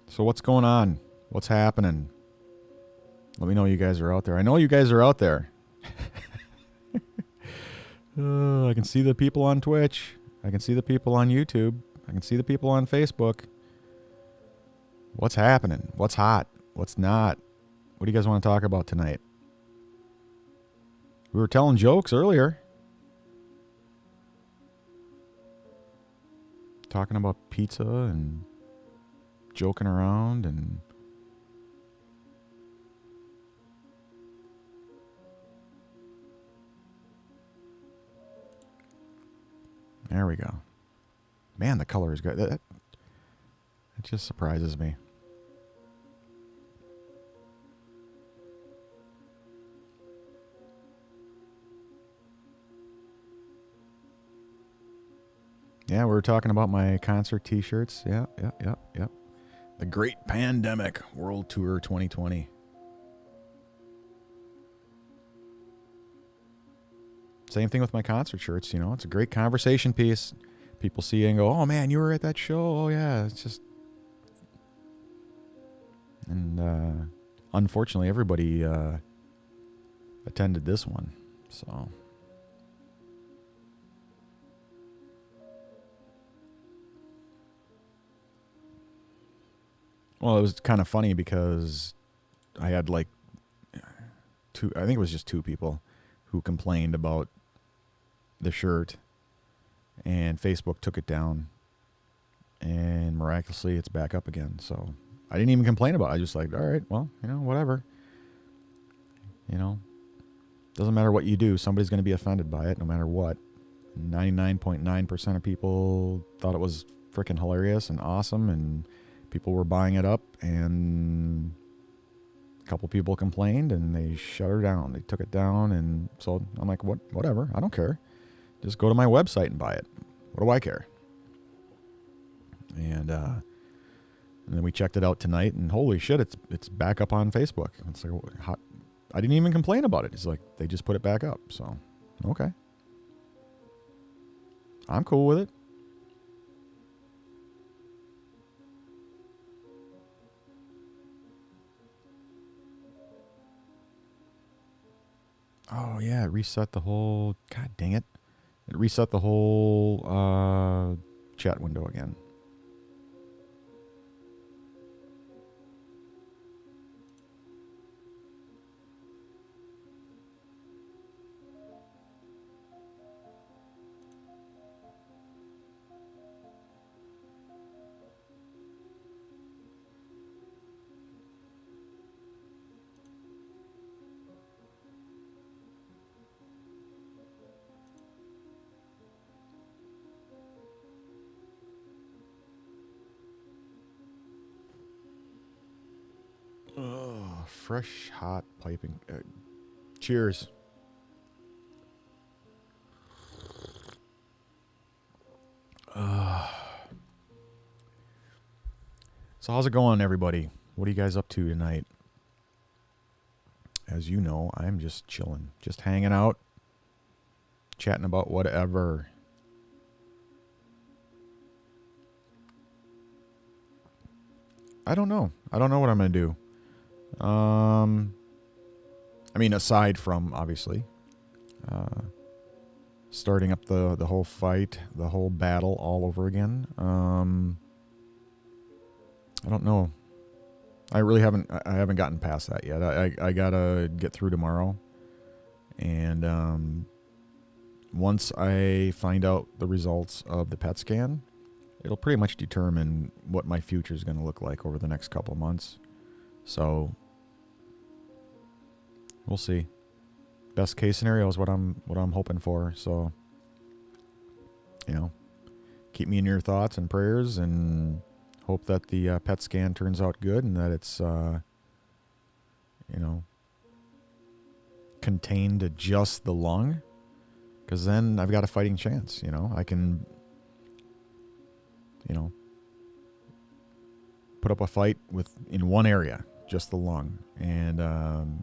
So what's going on? What's happening? Let me know you guys are out there. I know you guys are out there. I can see the people on Twitch. I can see the people on YouTube. I can see the people on Facebook. What's happening? What's hot? What's not? What do you guys want to talk about tonight? We were telling jokes earlier. Talking about pizza and joking around and there we go. Man, the color is good. It just surprises me. Yeah, we were talking about my concert t-shirts. Yeah. The Great Pandemic World Tour 2020. Same thing with my concert shirts, you know. It's a great conversation piece. People see it and go, oh, man, you were at that show? Oh, yeah. It's just... And unfortunately, everybody attended this one. So... Well, it was kind of funny because I had like two, I think it was just 2 people who complained about the shirt and Facebook took it down and miraculously it's back up again. So I didn't even complain about it. I just like, all right, well, you know, whatever. You know, doesn't matter what you do. Somebody's going to be offended by it no matter what. 99.9% of people thought it was freaking hilarious and awesome and people were buying it up, and a couple people complained, and they shut her down. They took it down, and so I'm like, whatever. I don't care. Just go to my website and buy it. What do I care? And then we checked it out tonight, and holy shit, it's back up on Facebook. It's like, I didn't even complain about it. It's like they just put it back up. So, okay, I'm cool with it. Oh, yeah, it reset the whole... God dang it. It reset the whole chat window again. fresh, hot piping. Cheers. So how's it going, everybody? What are you guys up to tonight? As you know, I'm just chilling, just hanging out, chatting about whatever. I don't know. I don't know what I'm going to do. I mean, aside from, obviously, starting up the whole fight, the whole battle all over again. I don't know. I really haven't gotten past that yet. I gotta get through tomorrow. And once I find out the results of the PET scan, it'll pretty much determine what my future is going to look like over the next couple of months. So we'll see. Best case scenario is what I'm hoping for. So, you know, keep me in your thoughts and prayers, and hope that the PET scan turns out good and that it's, you know, contained to just the lung, because then I've got a fighting chance. You know, I can, you know, put up a fight in one area, just the lung, and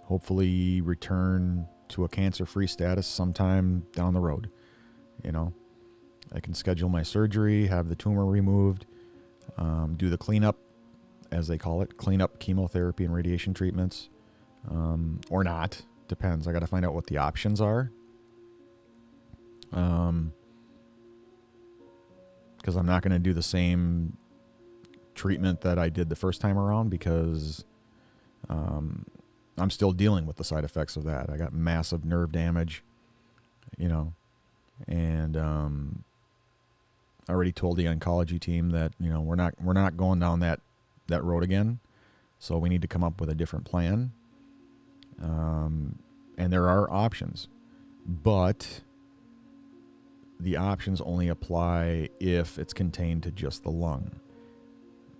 hopefully return to a cancer-free status sometime down the road. You know, I can schedule my surgery, have the tumor removed, do the cleanup, as they call it, cleanup chemotherapy and radiation treatments, or not. Depends. I got to find out what the options are. Because I'm not going to do the same treatment that I did the first time around, because I'm still dealing with the side effects of that. I got massive nerve damage, you know, and I already told the oncology team that, you know, we're not going down that road again. So we need to come up with a different plan. And there are options, but the options only apply if it's contained to just the lung.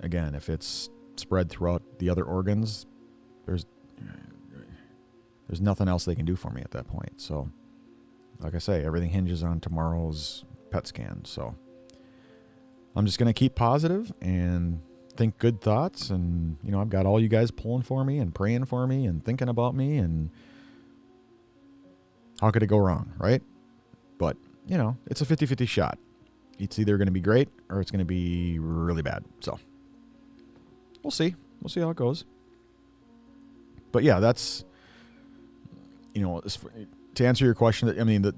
Again, if it's spread throughout the other organs, there's nothing else they can do for me at that point. So, like I say, everything hinges on tomorrow's PET scan. So I'm just going to keep positive and think good thoughts. And, you know, I've got all you guys pulling for me and praying for me and thinking about me. And how could it go wrong, right? But, you know, it's a 50-50 shot. It's either going to be great or it's going to be really bad. So we'll see. We'll see how it goes. But yeah, that's, you know, to answer your question, I mean,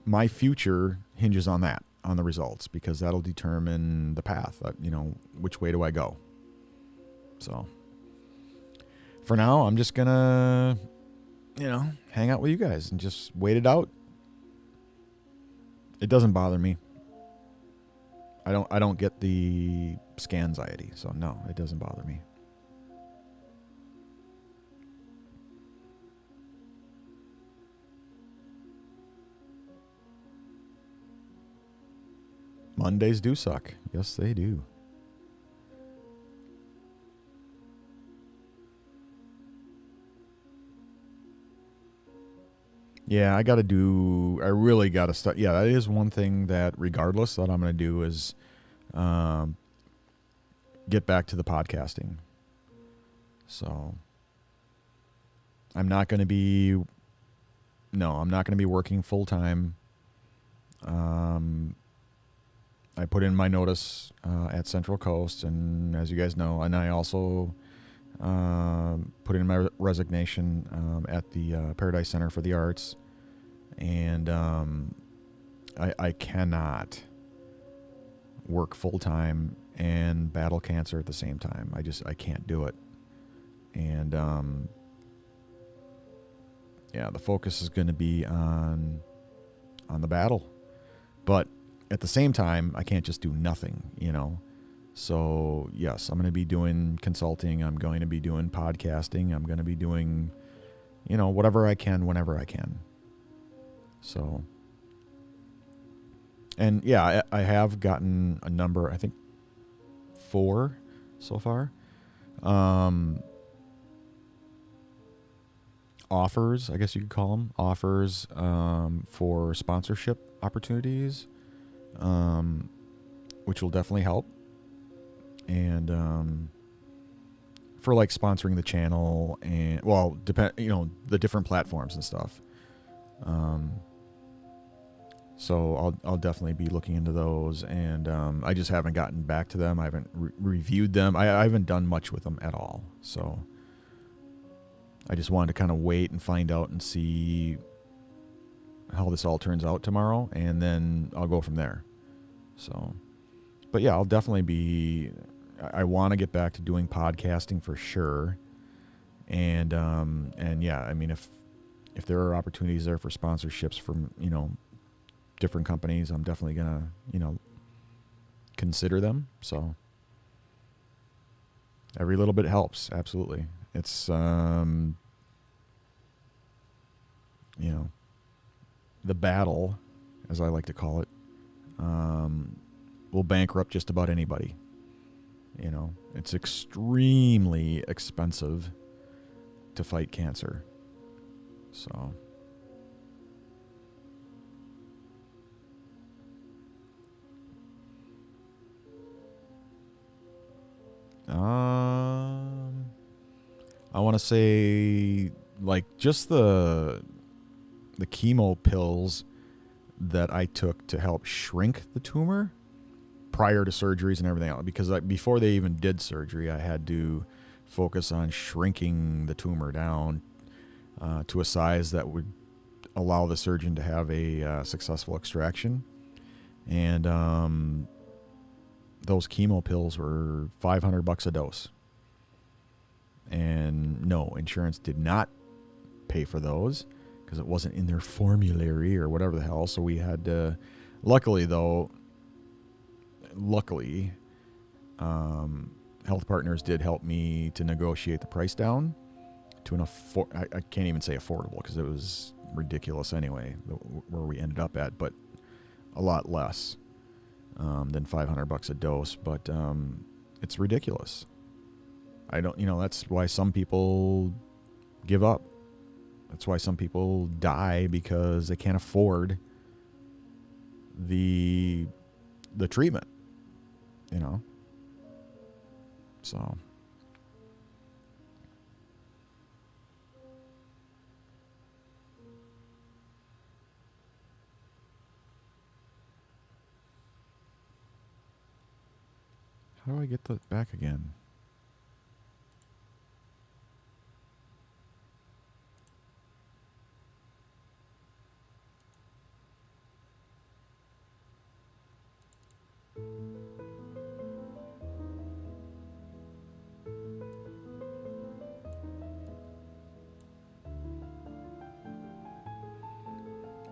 my future hinges on that, on the results, because that'll determine the path, you know, which way do I go. So for now, I'm just going to, you know, hang out with you guys and just wait it out. It doesn't bother me. I don't get the scan anxiety. So no, it doesn't bother me. Mondays do suck. Yes, they do. Yeah, I really got to start. Yeah, that is one thing that regardless that I'm going to do is get back to the podcasting. So I'm not going to be working full time. I put in my notice at Central Coast, and as you guys know, and I also put in my resignation at the Paradise Center for the Arts, and I cannot work full time and battle cancer at the same time. I can't do it, and yeah, the focus is going to be on the battle, but at the same time, I can't just do nothing, you know. So, yes, I'm going to be doing consulting. I'm going to be doing podcasting. I'm going to be doing, you know, whatever I can, whenever I can. So, and yeah, I have gotten a number, I think 4 so far. offers, I guess you could call them offers, for sponsorship opportunities, which will definitely help. And for like sponsoring the channel and, well, the different platforms and stuff. So I'll definitely be looking into those, and I just haven't gotten back to them. I haven't reviewed them. I haven't done much with them at all. So I just wanted to kind of wait and find out and see how this all turns out tomorrow, and then I'll go from there. So, but yeah, I'll definitely be. I want to get back to doing podcasting for sure, and yeah, I mean, if there are opportunities there for sponsorships from different companies, I'm definitely gonna consider them. So every little bit helps. Absolutely. It's the battle, as I like to call it, will bankrupt just about anybody. It's extremely expensive to fight cancer. So I want to say, like, just the chemo pills that I took to help shrink the tumor prior to surgeries and everything else, because before they even did surgery, I had to focus on shrinking the tumor down to a size that would allow the surgeon to have a successful extraction. And those chemo pills were $500 a dose. And no, insurance did not pay for those because it wasn't in their formulary or whatever the hell. So we had to, luckily, Health Partners did help me to negotiate the price down to an I can't even say affordable because it was ridiculous anyway, where we ended up at, but a lot less than $500 a dose. But it's ridiculous. That's why some people give up. That's why some people die, because they can't afford the treatment, So how do I get that back again?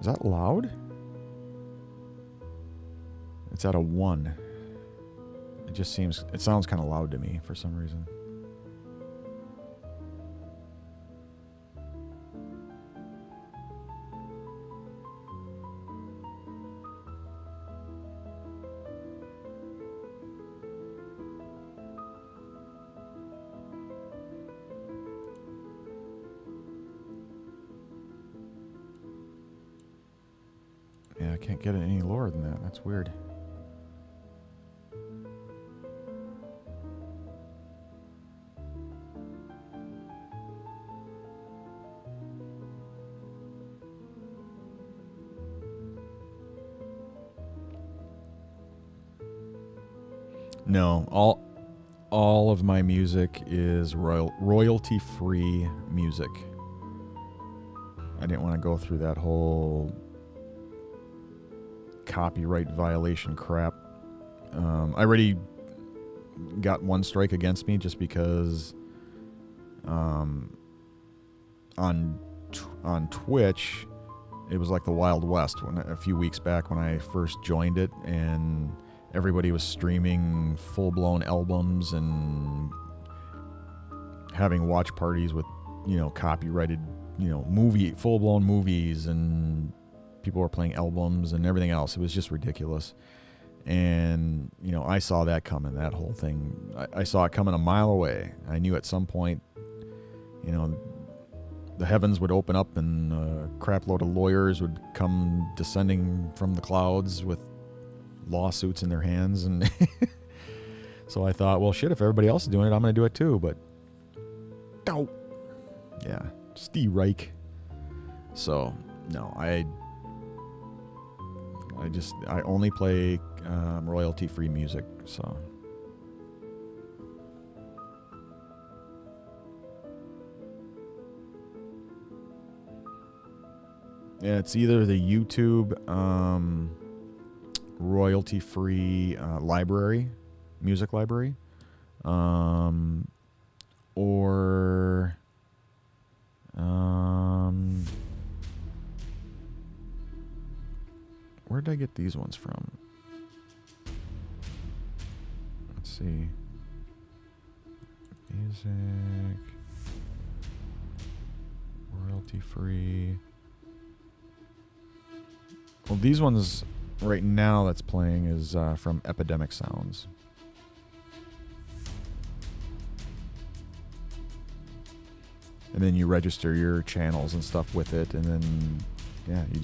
Is that loud? It's at a 1. It sounds kind of loud to me for some reason. Yeah, I can't get it any lower than that. That's weird. No, all of my music is royalty-free music. I didn't want to go through that whole copyright violation crap. I already got one strike against me just because on Twitch it was like the Wild West a few weeks back when I first joined it, and everybody was streaming full-blown albums and having watch parties with copyrighted full-blown movies, and people were playing albums and everything else. It was just ridiculous. And, I saw that coming, that whole thing. I saw it coming a mile away. I knew at some point, the heavens would open up and a crap load of lawyers would come descending from the clouds with lawsuits in their hands. And so I thought, well, shit, if everybody else is doing it, I'm going to do it too. But, oh, yeah, Steve Reich. So, no, I only play royalty-free music, so. Yeah, it's either the YouTube royalty-free library, music library, or where did I get these ones from? Let's see. Music royalty-free. Well, these ones right now that's playing is from Epidemic Sounds. And then you register your channels and stuff with it, and then, yeah, you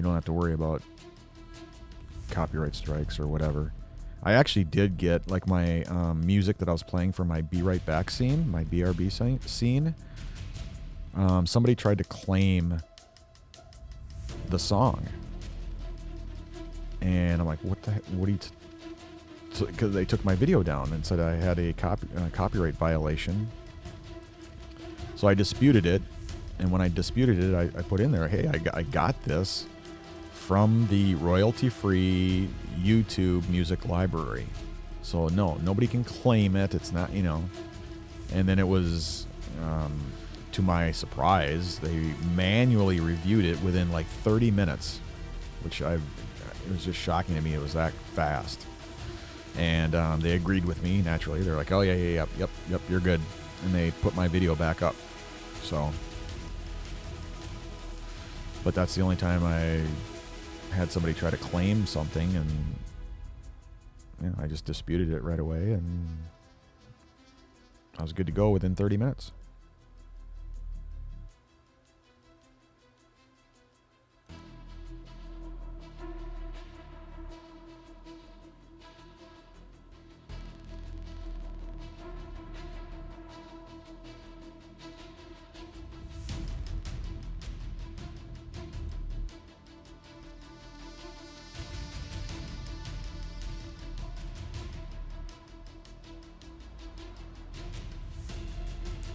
don't have to worry about copyright strikes or whatever. I actually did get, like, my music that I was playing for my Be Right Back scene, my BRB scene. Somebody tried to claim the song, and I'm like, what the heck, what do you because they took my video down and said I had a copyright violation. So I disputed it, and when I disputed it, I put in there, hey, I got this from the royalty-free YouTube music library, so no, nobody can claim it, it's not, and then it was to my surprise, they manually reviewed it within like 30 minutes, which it was just shocking to me it was that fast. And they agreed with me, naturally. They're like, oh, yep, you're good. And they put my video back up. So, but that's the only time I had somebody try to claim something, and I just disputed it right away, and I was good to go within 30 minutes.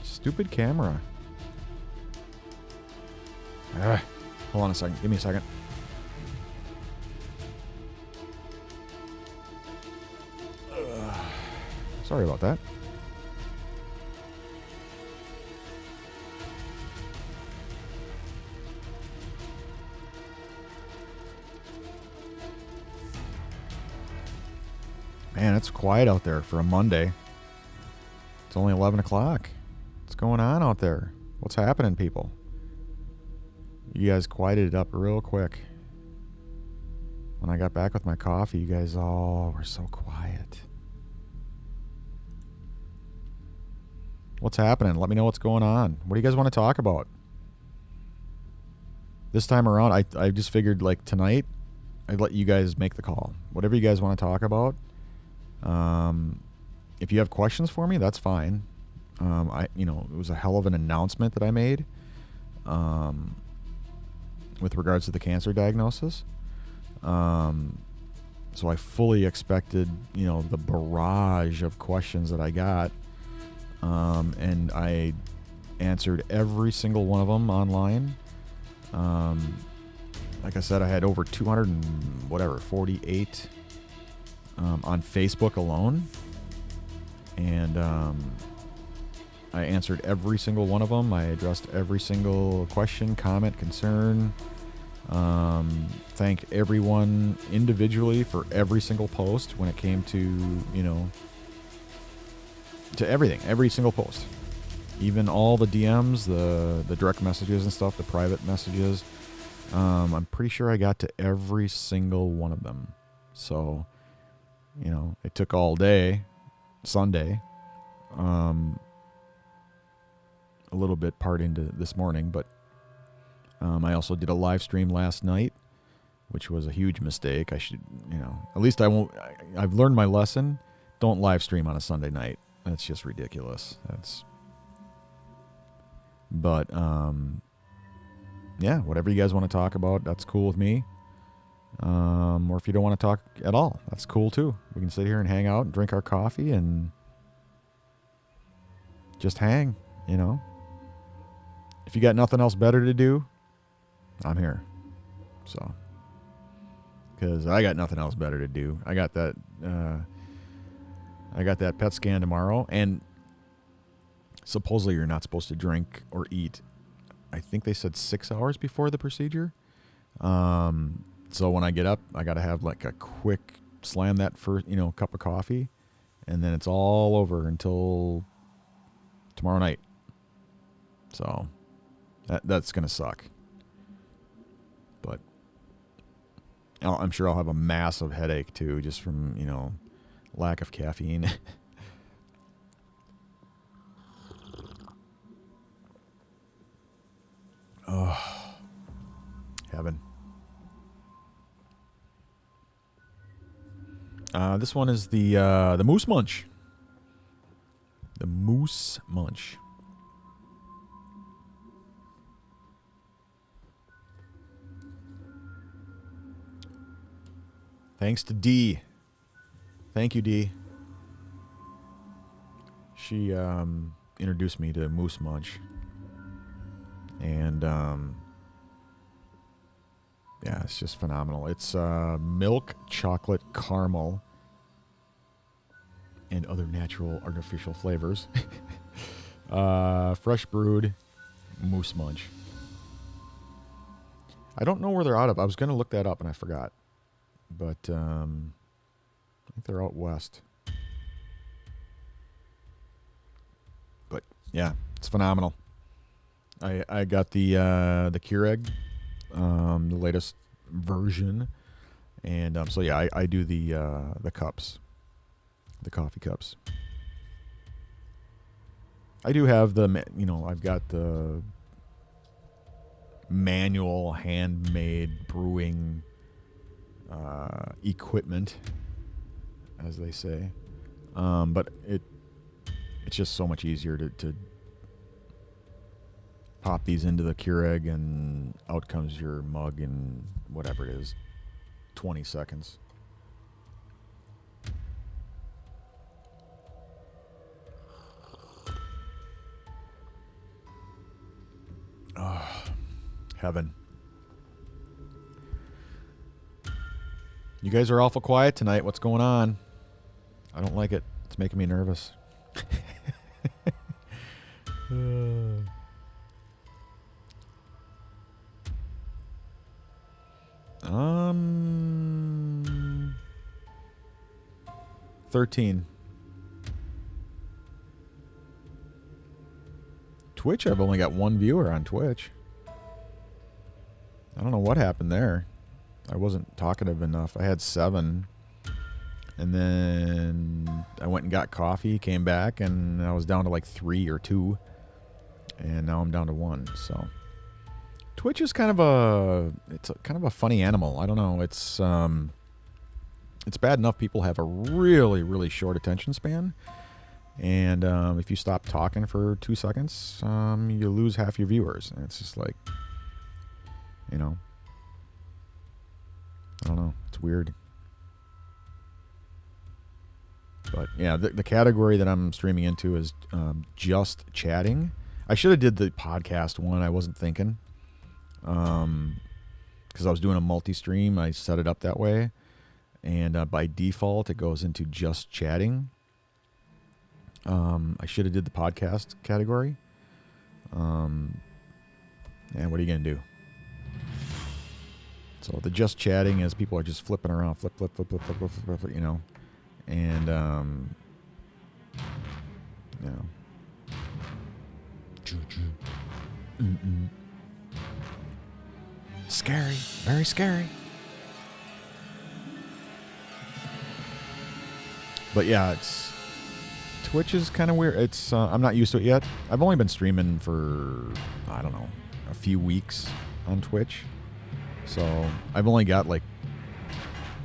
Stupid camera. Hold on a second. Give me a second. Sorry about that. Man, it's quiet out there for a Monday. It's only 11 o'clock. What's going on out there? What's happening, people? You guys quieted it up real quick. When I got back with my coffee, you guys all were so quiet. What's happening? Let me know what's going on. What do you guys want to talk about? This time around, I just figured, like, tonight, I'd let you guys make the call. Whatever you guys want to talk about. If you have questions for me, that's fine. It was a hell of an announcement that I made with regards to the cancer diagnosis. So I fully expected, the barrage of questions that I got, and I answered every single one of them online. Like I said, I had over 248 on Facebook alone, and I answered every single one of them. I addressed every single question, comment, concern. Thanked everyone individually for every single post when it came to, to everything, every single post. Even all the DMs, the direct messages and stuff, the private messages. I'm pretty sure I got to every single one of them. So, it took all day, Sunday. a little bit part into this morning, but I also did a live stream last night, which was a huge mistake. I should, at least I won't. I've learned my lesson. Don't live stream on a Sunday night. That's just ridiculous. But yeah, whatever you guys want to talk about, that's cool with me. Or if you don't want to talk at all, that's cool too. We can sit here and hang out and drink our coffee and just hang, If you got nothing else better to do, I'm here. So, because I got nothing else better to do. I got that PET scan tomorrow, and supposedly you're not supposed to drink or eat. I think they said 6 hours before the procedure. So when I get up, I got to have like a quick slam that first, cup of coffee, and then it's all over until tomorrow night. So that's going to suck. But I'm sure I'll have a massive headache too, just from, lack of caffeine. Oh, heaven. This one is the Moose Munch. The Moose Munch. Thanks to Dee. Thank you, Dee. She introduced me to Moose Munch. And yeah, it's just phenomenal. It's milk, chocolate, caramel, and other natural artificial flavors. Fresh brewed Moose Munch. I don't know where they're out of. I was going to look that up and I forgot. But I think they're out west. But yeah, it's phenomenal. I got the Keurig, the latest version, and so yeah, I do the cups, the coffee cups. I do have I've got the manual handmade brewing equipment, as they say, but it's just so much easier to pop these into the Keurig and out comes your mug in whatever it is, 20 seconds. Oh, heaven. You guys are awful quiet tonight. What's going on? I don't like it. It's making me nervous. 13. Twitch, I've only got one viewer on Twitch. I don't know what happened there. I wasn't talkative enough. I had 7. And then I went and got coffee, came back, and I was down to like 3 or 2. And now I'm down to 1. So Twitch is kind of a funny animal. I don't know. It's bad enough people have a really, really short attention span. And if you stop talking for 2 seconds, you lose half your viewers. And it's just like, I don't know. It's weird. But yeah, the category that I'm streaming into is just chatting. I should have did the podcast one. I wasn't thinking. Because I was doing a multi-stream. I set it up that way. And by default, it goes into just chatting. I should have did the podcast category. And what are you going to do? So the just chatting is people are just flipping around, flip, and scary, very scary. But yeah, Twitch is kind of weird. It's I'm not used to it yet. I've only been streaming for, I don't know, a few weeks on Twitch. So I've only got like,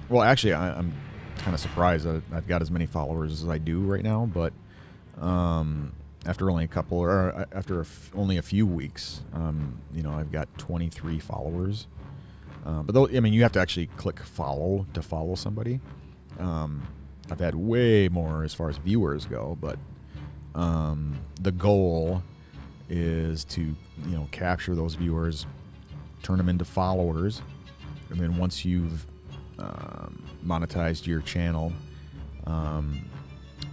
well, actually, I'm kind of surprised that I've got as many followers as I do right now. But after only only a few weeks, I've got 23 followers. But though, I mean, you have to actually click follow to follow somebody. I've had way more as far as viewers go, but the goal is to, capture those viewers, turn them into followers, and then once you've monetized your channel,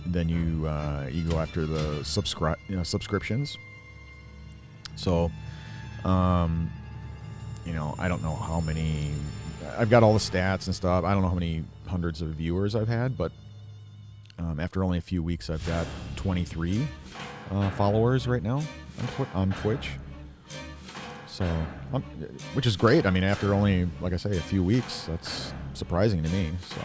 then you go after the subscriptions. So, I don't know how many. I've got all the stats and stuff. I don't know how many hundreds of viewers I've had, but after only a few weeks, I've got 23 followers right now on Twitch. So, which is great. I mean, after only, like I say, a few weeks, that's surprising to me. So,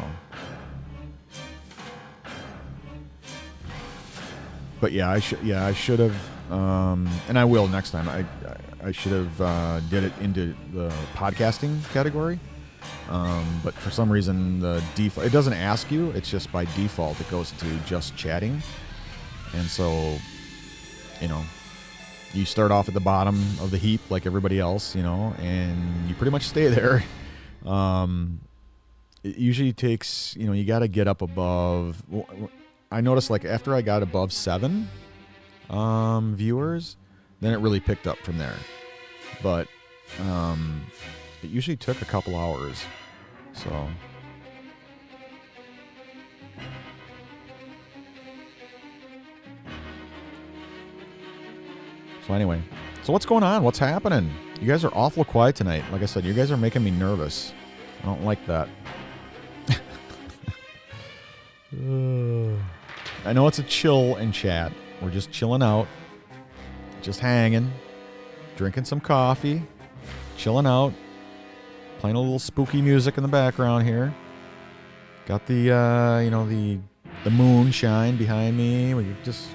but yeah, I should have, and I will next time. I should have did it into the podcasting category. But for some reason, the default, it doesn't ask you. It's just by default, it goes to just chatting. And so, you start off at the bottom of the heap like everybody else, and you pretty much stay there. It usually takes, you got to get up above. I noticed like after I got above 7 viewers, then it really picked up from there. But it usually took a couple hours. So anyway, so what's going on? What's happening? You guys are awful quiet tonight. Like I said, you guys are making me nervous. I don't like that. I know it's a chill in chat. We're just chilling out, just hanging, drinking some coffee, chilling out, playing a little spooky music in the background here. Got the the moonshine behind me. We just,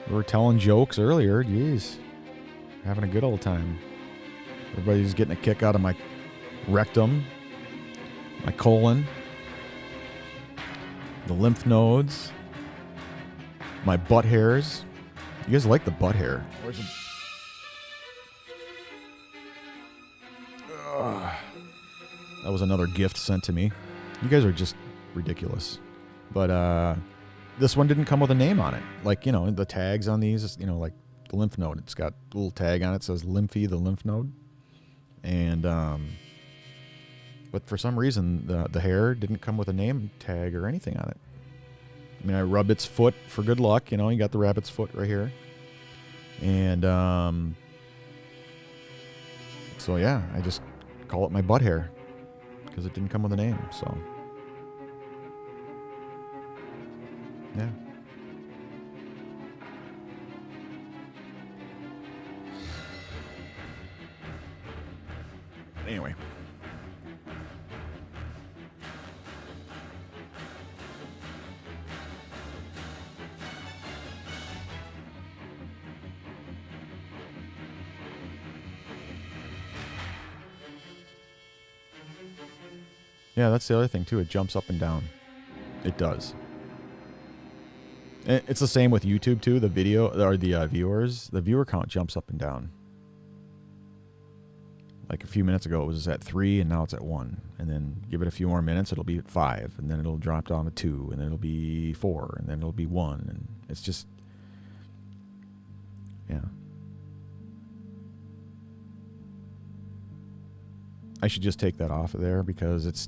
we were telling jokes earlier. Jeez, having a good old time. Everybody's getting a kick out of my rectum, my colon, the lymph nodes, my butt hairs. You guys like the butt hair? Where's the... That was another gift sent to me. You guys are just ridiculous. But this one didn't come with a name on it. Like, the tags on these, like the lymph node. It's got a little tag on it that says Lymphy, the lymph node. And, but for some reason, the hair didn't come with a name tag or anything on it. I mean, I rubbed its foot for good luck. You got the rabbit's foot right here. And, so yeah, I just call it my butt hair because it didn't come with a name. So, yeah. Anyway. Yeah, that's the other thing too. It jumps up and down. It does. It's the same with YouTube too. The video or the viewers, the viewer count jumps up and down. Like a few minutes ago, it was at 3, and now it's at 1. And then give it a few more minutes, it'll be at 5, and then it'll drop down to 2, and then it'll be 4, and then it'll be 1, and it's just, yeah. I should just take that off of there because it's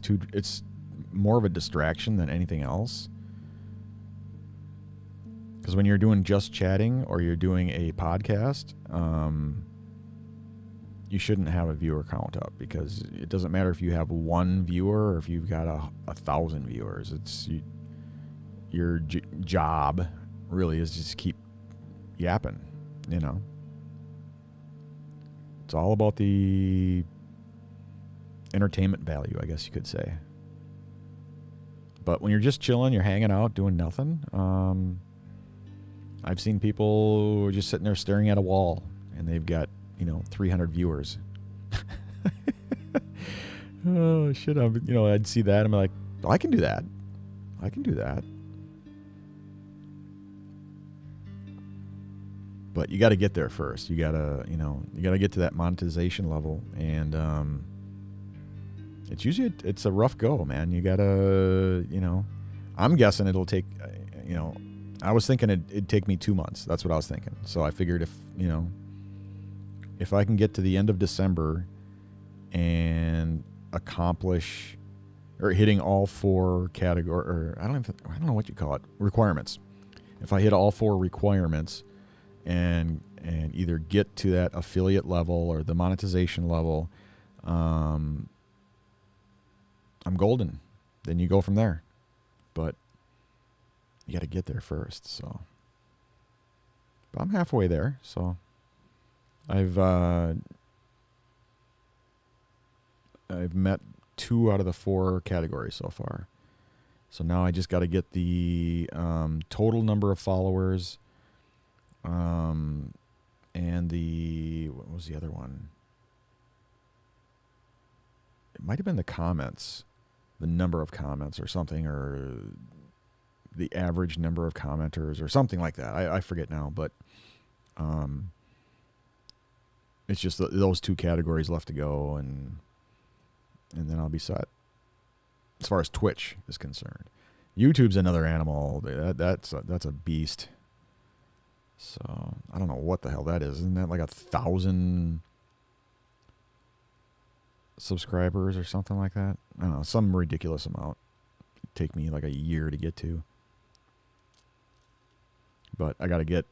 more of a distraction than anything else. Because when you're doing just chatting or you're doing a podcast, you shouldn't have a viewer count up because it doesn't matter if you have 1 viewer or if you've got 1,000 viewers. It's your job really is just keep yapping, It's all about the entertainment value, I guess you could say. But when you're just chilling, you're hanging out, doing nothing. I've seen people who are just sitting there staring at a wall, and they've got 300 viewers. Oh shit! I'd see that. I'm like, I can do that. I can do that. But you got to get there first. You gotta get to that monetization level, and it's a rough go, man. You gotta, I'm guessing it'll take, I was thinking it'd take me 2 months. That's what I was thinking. So I figured if I can get to the end of December and accomplish or hitting all 4 category, or I don't know what you call it, requirements. If I hit all 4 requirements and either get to that affiliate level or the monetization level, I'm golden. Then you go from there. But you got to get there first. So, but I'm halfway there. So I've met 2 out of the 4 categories so far. So now I just got to get the total number of followers, and what was the other one? It might have been the comments, the number of comments or something, or the average number of commenters or something like that. I forget now, but it's just those 2 categories left to go, and then I'll be set. As far as Twitch is concerned, YouTube's another animal. That's a beast. So I don't know what the hell that is. Isn't that like 1,000 subscribers or something like that? I don't know, some ridiculous amount. It'd take me like a year to get to. But I got to get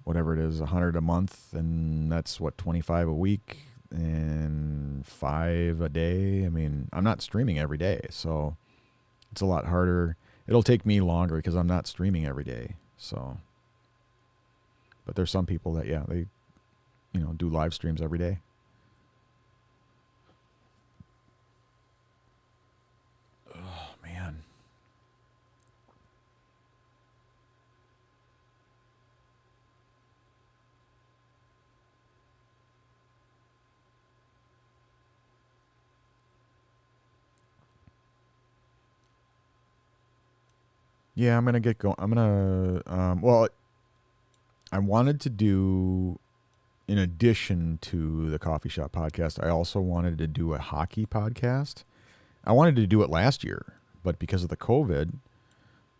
whatever it is, 100 a month, and that's what, 25 a week and 5 a day. I mean, I'm not streaming every day, so it's a lot harder. It'll take me longer because I'm not streaming every day. So, but there's some people that, yeah, they, do live streams every day. Oh, man. Yeah, I'm going to get going. I'm going to, I wanted to do, in addition to the Coffee Shop podcast, I also wanted to do a hockey podcast. I wanted to do it last year, but because of the COVID,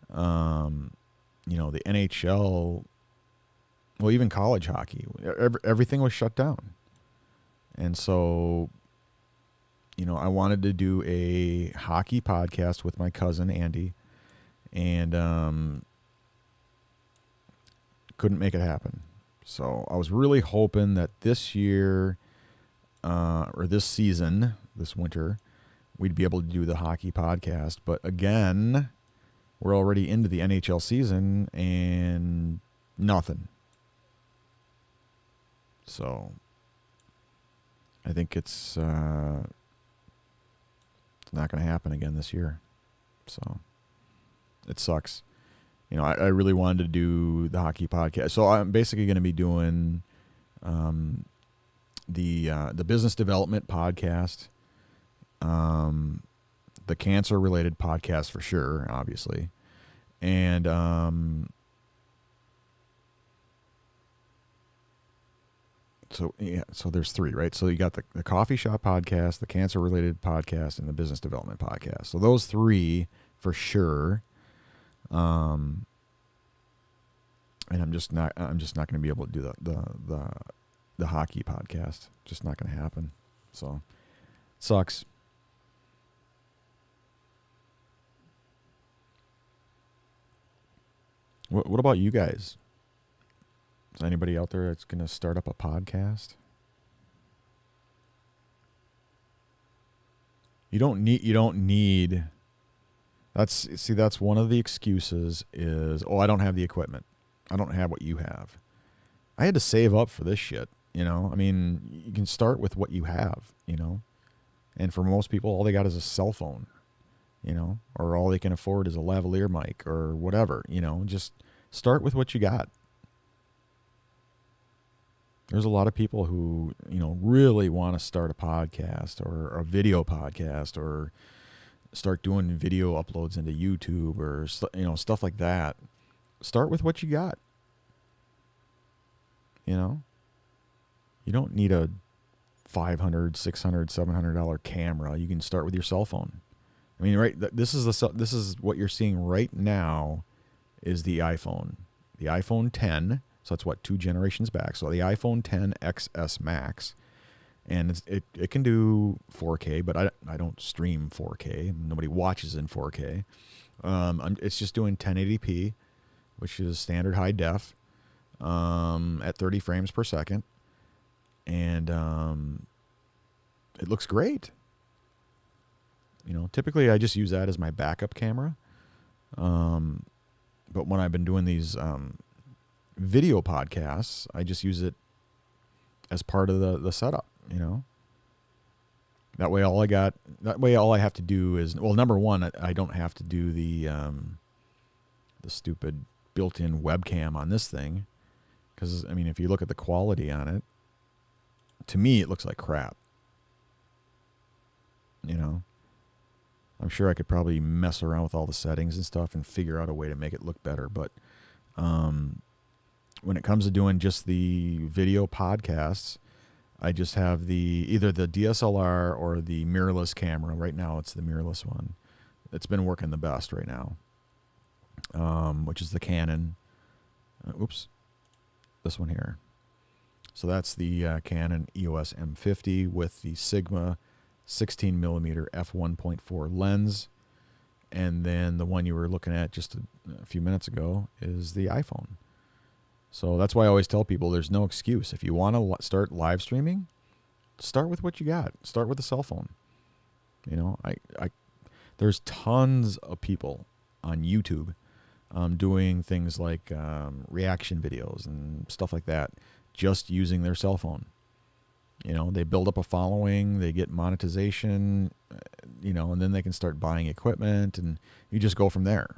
the NHL, well, even college hockey, everything was shut down. And so, I wanted to do a hockey podcast with my cousin, Andy, and couldn't make it happen. So I was really hoping that this year, or this season, this winter, we'd be able to do the hockey podcast. But again, we're already into the NHL season and nothing. So I think it's not going to happen again this year. So it sucks. I really wanted to do the hockey podcast. So I'm basically going to be doing the business development podcast, the cancer-related podcast for sure, obviously. And so there's 3, right? So you got the Coffee Shop podcast, the cancer-related podcast, and the business development podcast. So those 3 for sure. And I'm just not going to be able to do the hockey podcast. Just not going to happen. So sucks. What about you guys? Is anybody out there that's going to start up a podcast? You don't need that's one of the excuses is, I don't have the equipment. I don't have what you have. I had to save up for this shit, I mean, you can start with what you have, and for most people, all they got is a cell phone. or all they can afford is a lavalier mic or whatever, just start with what you got. There's a lot of people who, really want to start a podcast or a video podcast or start doing video uploads into YouTube or, stuff like that. Start with what you got. You don't need a $500, $600, $700 camera. You can start with your cell phone. I mean, right? This is what you're seeing right now is the iPhone 10. So that's what, 2 generations back. So the iPhone 10 XS Max, and it can do 4K, but I don't stream 4K. Nobody watches in 4K. It's just doing 1080p, which is standard high def, at 30 frames per second, and it looks great. Typically I just use that as my backup camera, but when I've been doing these video podcasts, I just use it as part of the setup. That way all I have to do is, well, number one, I don't have to do the stupid built-in webcam on this thing, because I mean, if you look at the quality on it, to me it looks like crap. I'm sure I could probably mess around with all the settings and stuff and figure out a way to make it look better, but when it comes to doing just the video podcasts, I just have either the DSLR or the mirrorless camera. Right now it's the mirrorless one. It's been working the best right now, which is the Canon. This one here. So that's the Canon EOS M50 with the Sigma 16mm f1.4 lens. And then the one you were looking at just a few minutes ago is the iPhone. So that's why I always tell people there's no excuse. If you want to start live streaming, start with what you got. Start with a cell phone. There's tons of people on YouTube doing things like reaction videos and stuff like that, just using their cell phone. They build up a following, they get monetization, and then they can start buying equipment, and you just go from there,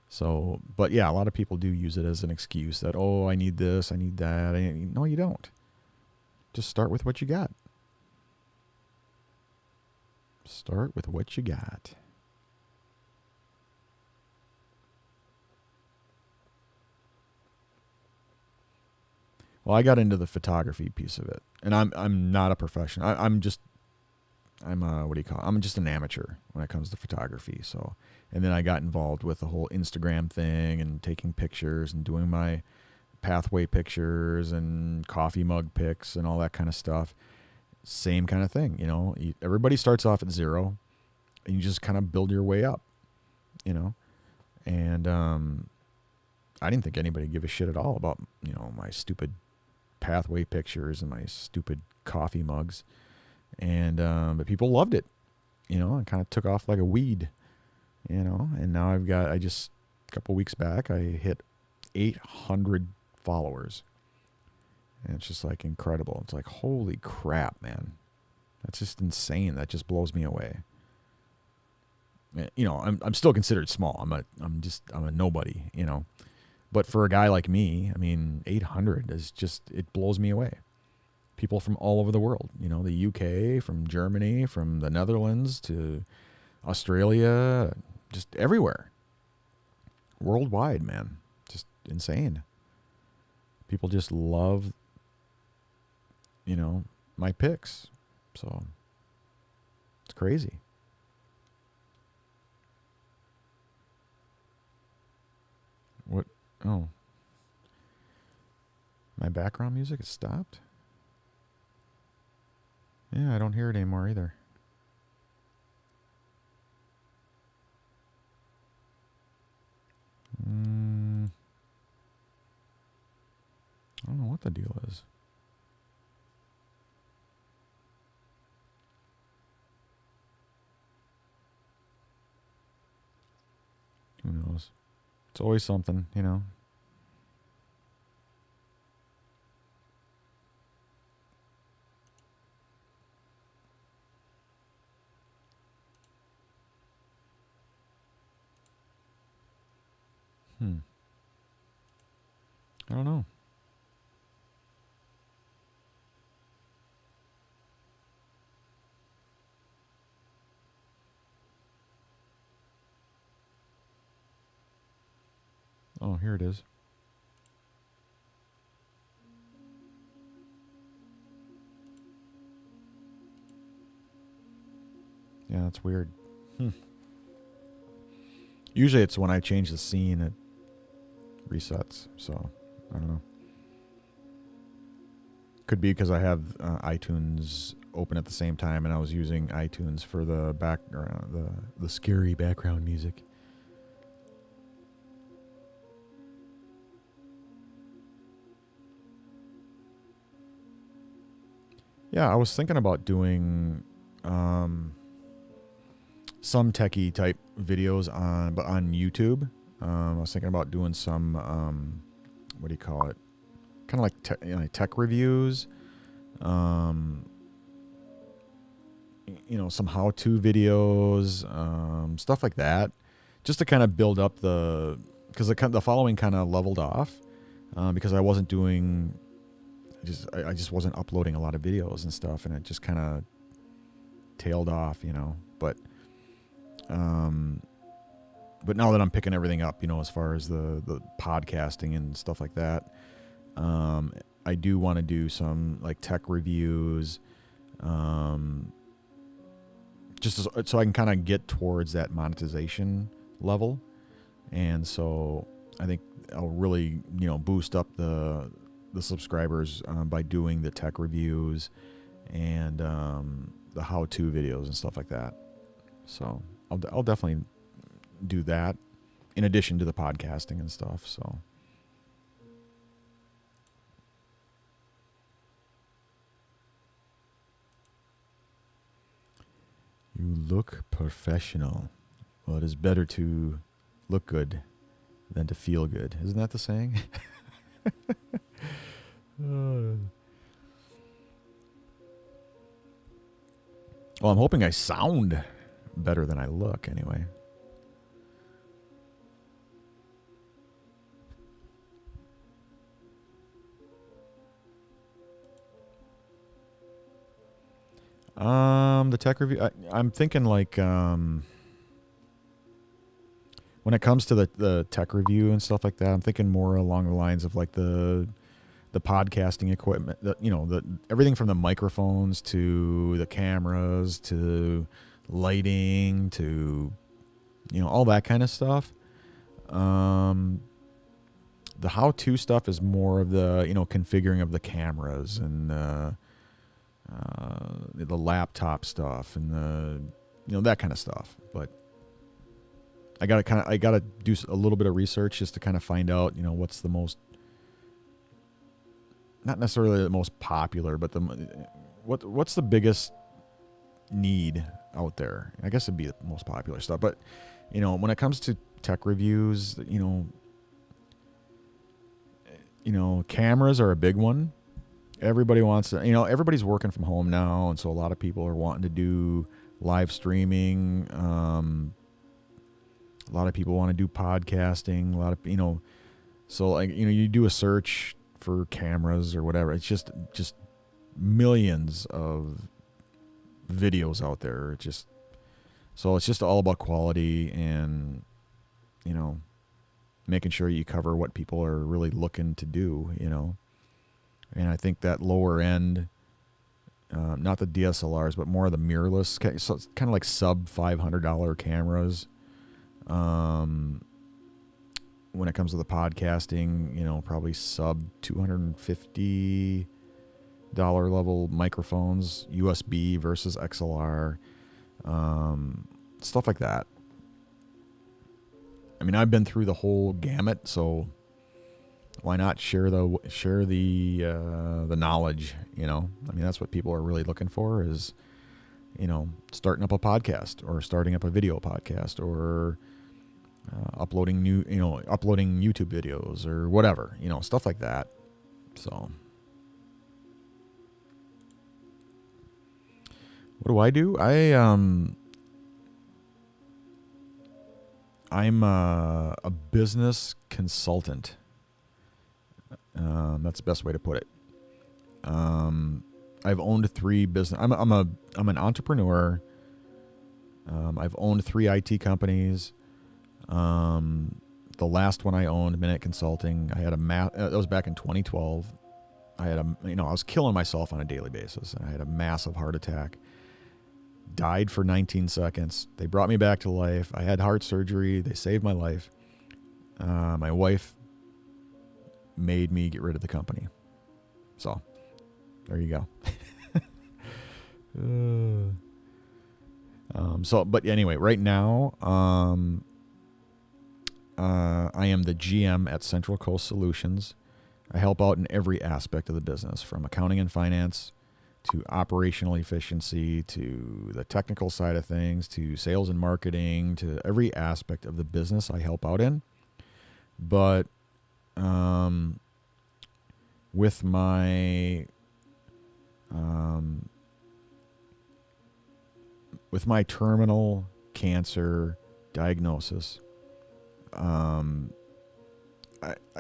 So, but yeah, a lot of people do use it as an excuse that, oh, I need this, I need that. No, you don't. Just start with what you got. Start with what you got. Well, I got into the photography piece of it, and I'm not a professional. I'm just an amateur when it comes to photography. So, and then I got involved with the whole Instagram thing and taking pictures and doing my pathway pictures and coffee mug pics and all that kind of stuff. Same kind of thing, everybody starts off at zero and you just kind of build your way up, and I didn't think anybody would give a shit at all about, my stupid pathway pictures and my stupid coffee mugs. And but people loved it, and kind of took off like a weed, and now a couple weeks back, I hit 800 followers. And it's just like incredible. It's like, holy crap, man. That's just insane. That just blows me away. I'm still considered small. I'm a nobody, But for a guy like me, I mean, 800 is just, it blows me away. People from all over the world, the UK, from Germany, from the Netherlands to Australia, just everywhere. Worldwide, man. Just insane. People just love, my pics. So it's crazy. What? Oh. My background music has stopped? Yeah, I don't hear it anymore either. I don't know what the deal is. Who knows? It's always something, I don't know. Oh, here it is. Yeah, that's weird. Usually it's when I change the scene, it resets. So, I don't know. Could be because I have iTunes open at the same time, and I was using iTunes for the background, the scary background music. Yeah, I was thinking about doing some techie type videos on YouTube. I was thinking about doing some what do you call it? Kind of like tech reviews. Some how-to videos, stuff like that, just to kind of build up because the following kind of leveled off because I wasn't doing. I just wasn't uploading a lot of videos and stuff, and it just kind of tailed off, But now that I'm picking everything up, as far as the podcasting and stuff like that, I do want to do some like tech reviews, just so I can kind of get towards that monetization level, and so I think I'll really boost up the subscribers by doing the tech reviews and the how-to videos and stuff like that. So I'll definitely do that in addition to the podcasting and stuff. So you look professional. Well, it is better to look good than to feel good. Isn't that the saying? Well, I'm hoping I sound better than I look anyway. The tech review, I'm thinking like when it comes to the tech review and stuff like that, I'm thinking more along the lines of like the podcasting equipment, everything from the microphones to the cameras to lighting to all that kind of stuff. The how-to stuff is more of the configuring of the cameras and the laptop stuff and that kind of stuff. But I gotta do a little bit of research just to kind of find out what's the most, not necessarily the most popular, but what's the biggest need out there. I guess it'd be the most popular stuff. But when it comes to tech reviews, cameras are a big one. Everybody wants to, everybody's working from home now, and so a lot of people are wanting to do live streaming. A lot of people want to do podcasting. A lot of so like you do a search for cameras or whatever. It's just millions of videos out there. So it's just all about quality and making sure you cover what people are really looking to do. And I think that lower end, not the DSLRs, but more of the mirrorless, so it's kind of like sub $500 cameras. When it comes to the podcasting, probably sub $250 level microphones, USB versus XLR, stuff like that. I mean, I've been through the whole gamut, so why not share the knowledge? I mean, that's what people are really looking for is, starting up a podcast or starting up a video podcast or uploading YouTube videos or whatever, stuff like that. So what do? I'm a business consultant. That's the best way to put it. I've owned 3 business. I'm an entrepreneur. I've owned 3 IT companies. The last one I owned, Minute Consulting, I had that was back in 2012. I was killing myself on a daily basis, and I had a massive heart attack. Died for 19 seconds. They brought me back to life. I had heart surgery. They saved my life. My wife made me get rid of the company. So, there you go. But anyway, right now, I am the GM at Central Coast Solutions. I help out in every aspect of the business, from accounting and finance to operational efficiency to the technical side of things to sales and marketing, to every aspect of the business I help out in. But with my terminal cancer diagnosis,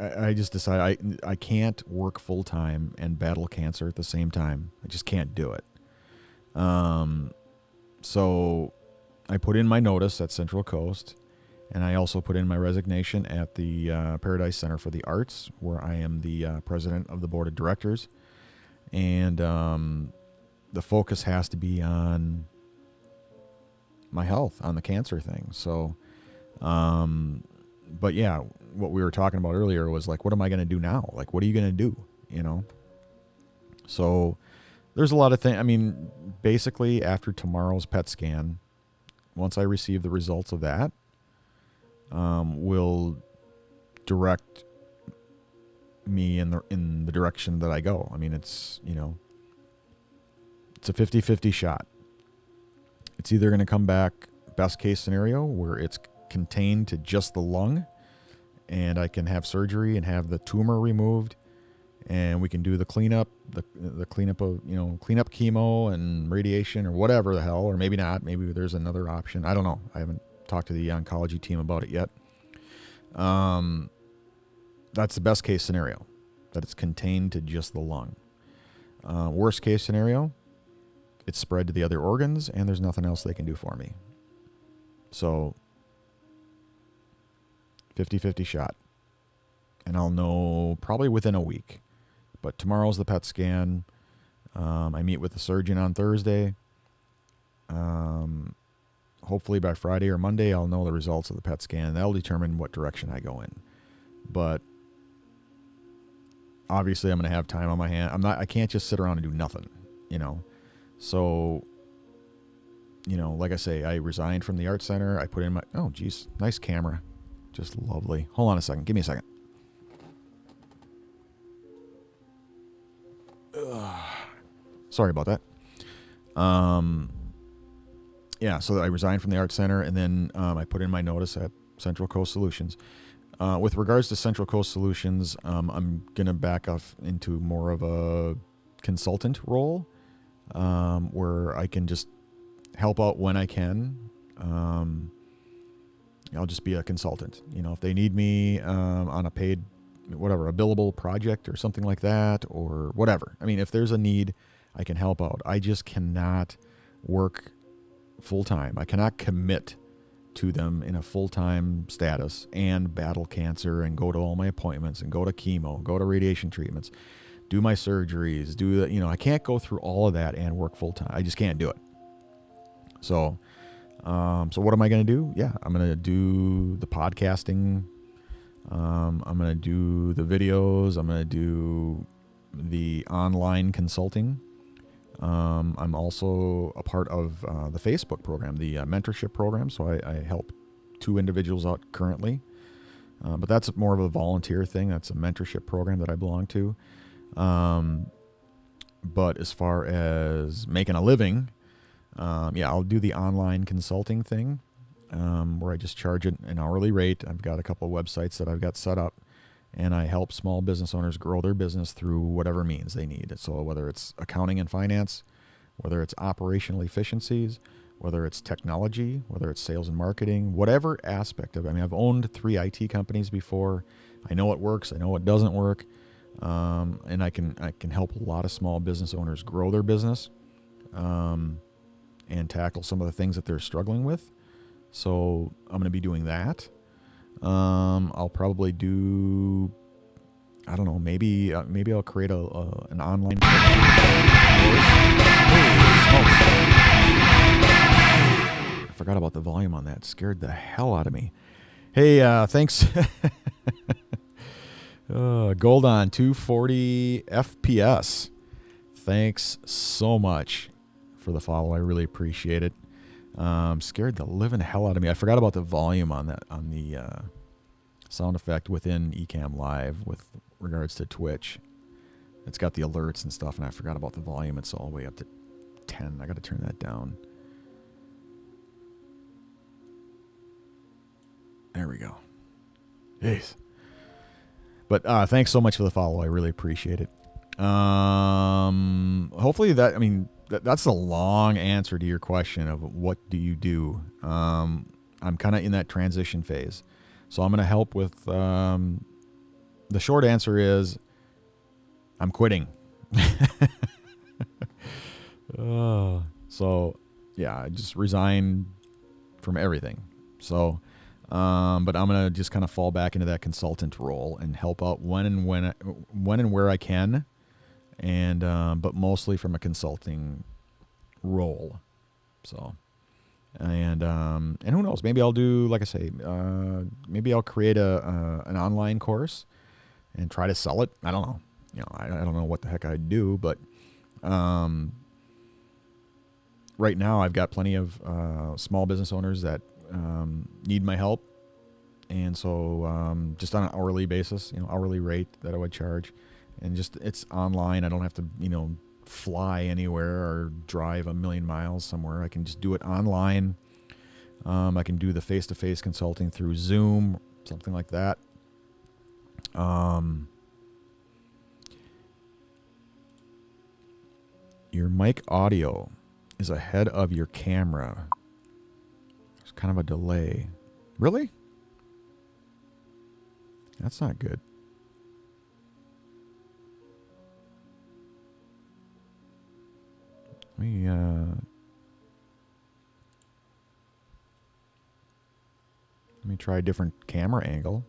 I just decided I can't work full time and battle cancer at the same time. I just can't do it. So I put in my notice at Central Coast, and I also put in my resignation at the Paradise Center for the Arts, where I am the president of the board of directors. And the focus has to be on my health, on the cancer thing. So, but yeah, what we were talking about earlier was like, what am I going to do now? Like, what are you going to do? You know? So there's a lot of things. I mean, basically after tomorrow's PET scan, once I receive the results of that, will direct me in the direction that I go. I mean, it's a 50-50 shot. It's either going to come back, best case scenario, where it's contained to just the lung, and I can have surgery and have the tumor removed, and we can do the cleanup, the cleanup of, cleanup chemo and radiation or whatever the hell, or maybe not. Maybe there's another option. I don't know. I haven't talked to the oncology team about it yet. That's the best case scenario, that it's contained to just the lung. Worst case scenario, it's spread to the other organs, and there's nothing else they can do for me. So 50-50 shot. And I'll know probably within a week. But tomorrow's the PET scan. I meet with the surgeon on Thursday. Hopefully by Friday or Monday, I'll know the results of the PET scan. That'll determine what direction I go in. But obviously, I'm going to have time on my hand. I can't just sit around and do nothing, So, like I say, I resigned from the art center. I put in my, oh, geez, nice camera. Just lovely. Hold on a second. Give me a second. Sorry about that. Yeah, so I resigned from the art center, and then I put in my notice at Central Coast Solutions. With regards to Central Coast Solutions, I'm going to back off into more of a consultant role, where I can just help out when I can. I'll just be a consultant. If they need me on a paid, a billable project or something like that, or whatever. I mean, if there's a need, I can help out. I just cannot work full time. I cannot commit to them in a full-time status and battle cancer and go to all my appointments and go to chemo, go to radiation treatments, do my surgeries, I can't go through all of that and work full-time. I just can't do it. So what am I going to do? Yeah, I'm going to do the podcasting. I'm going to do the videos. I'm going to do the online consulting. I'm also a part of the Facebook program, the mentorship program. So I help 2 individuals out currently. But that's more of a volunteer thing. That's a mentorship program that I belong to. But as far as making a living, I'll do the online consulting thing, where I just charge an hourly rate. I've got a couple of websites that I've got set up, and I help small business owners grow their business through whatever means they need. So whether it's accounting and finance, whether it's operational efficiencies, whether it's technology, whether it's sales and marketing, whatever aspect of it. I mean, I've owned 3 IT companies before. I know what works. I know what doesn't work. And I can help a lot of small business owners grow their business and tackle some of the things that they're struggling with. So I'm going to be doing that. I'll probably do, I don't know, maybe I'll create an online course. I forgot about the volume on that. It scared the hell out of me. Hey, thanks. Gold on 240 FPS. Thanks so much for the follow. I really appreciate it. Scared the living hell out of me. I forgot about the volume on the sound effect within Ecamm Live with regards to Twitch. It's got the alerts and stuff, and I forgot about the volume. It's all the way up to 10. I got to turn that down. There we go. Jeez. But thanks so much for the follow. I really appreciate it. Hopefully that's a long answer to your question of what do you do. I'm kind of in that transition phase. So I'm going to help with, the short answer is I'm quitting. So yeah, I just resigned from everything. So, but I'm going to just kind of fall back into that consultant role and help out when and where I can. And, but mostly from a consulting role. So, and who knows, maybe I'll do, like I say, maybe I'll create an online course and try to sell it. I don't know. I don't know what the heck I'd do, but, right now I've got plenty of, small business owners that, need my help. And so, just on an hourly basis, hourly rate that I would charge. And just, it's online. I don't have to, fly anywhere or drive a million miles somewhere. I can just do it online. I can do the face-to-face consulting through Zoom, something like that. Your mic audio is ahead of your camera. There's kind of a delay. Really? That's not good. Let me try a different camera angle.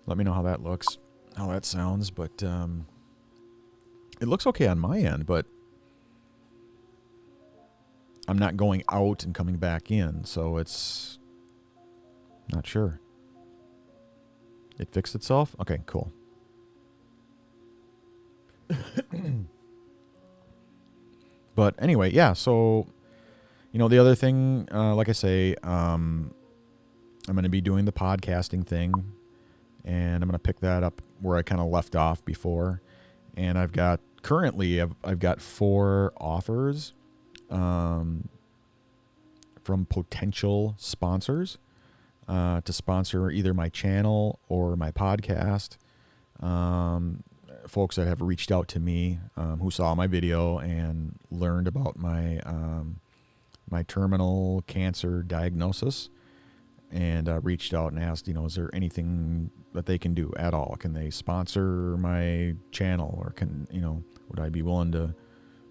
Let me know how that looks, how that sounds, but it looks okay on my end, but I'm not going out and coming back in, so it's not sure. It fixed itself? Okay, cool. But anyway, yeah, so, the other thing, like I say, I'm going to be doing the podcasting thing, and I'm going to pick that up where I kind of left off before. And I've got 4 offers from potential sponsors to sponsor either my channel or my podcast. Folks that have reached out to me who saw my video and learned about my my terminal cancer diagnosis, and reached out and asked, is there anything that they can do at all? Can they sponsor my channel, or would I be willing to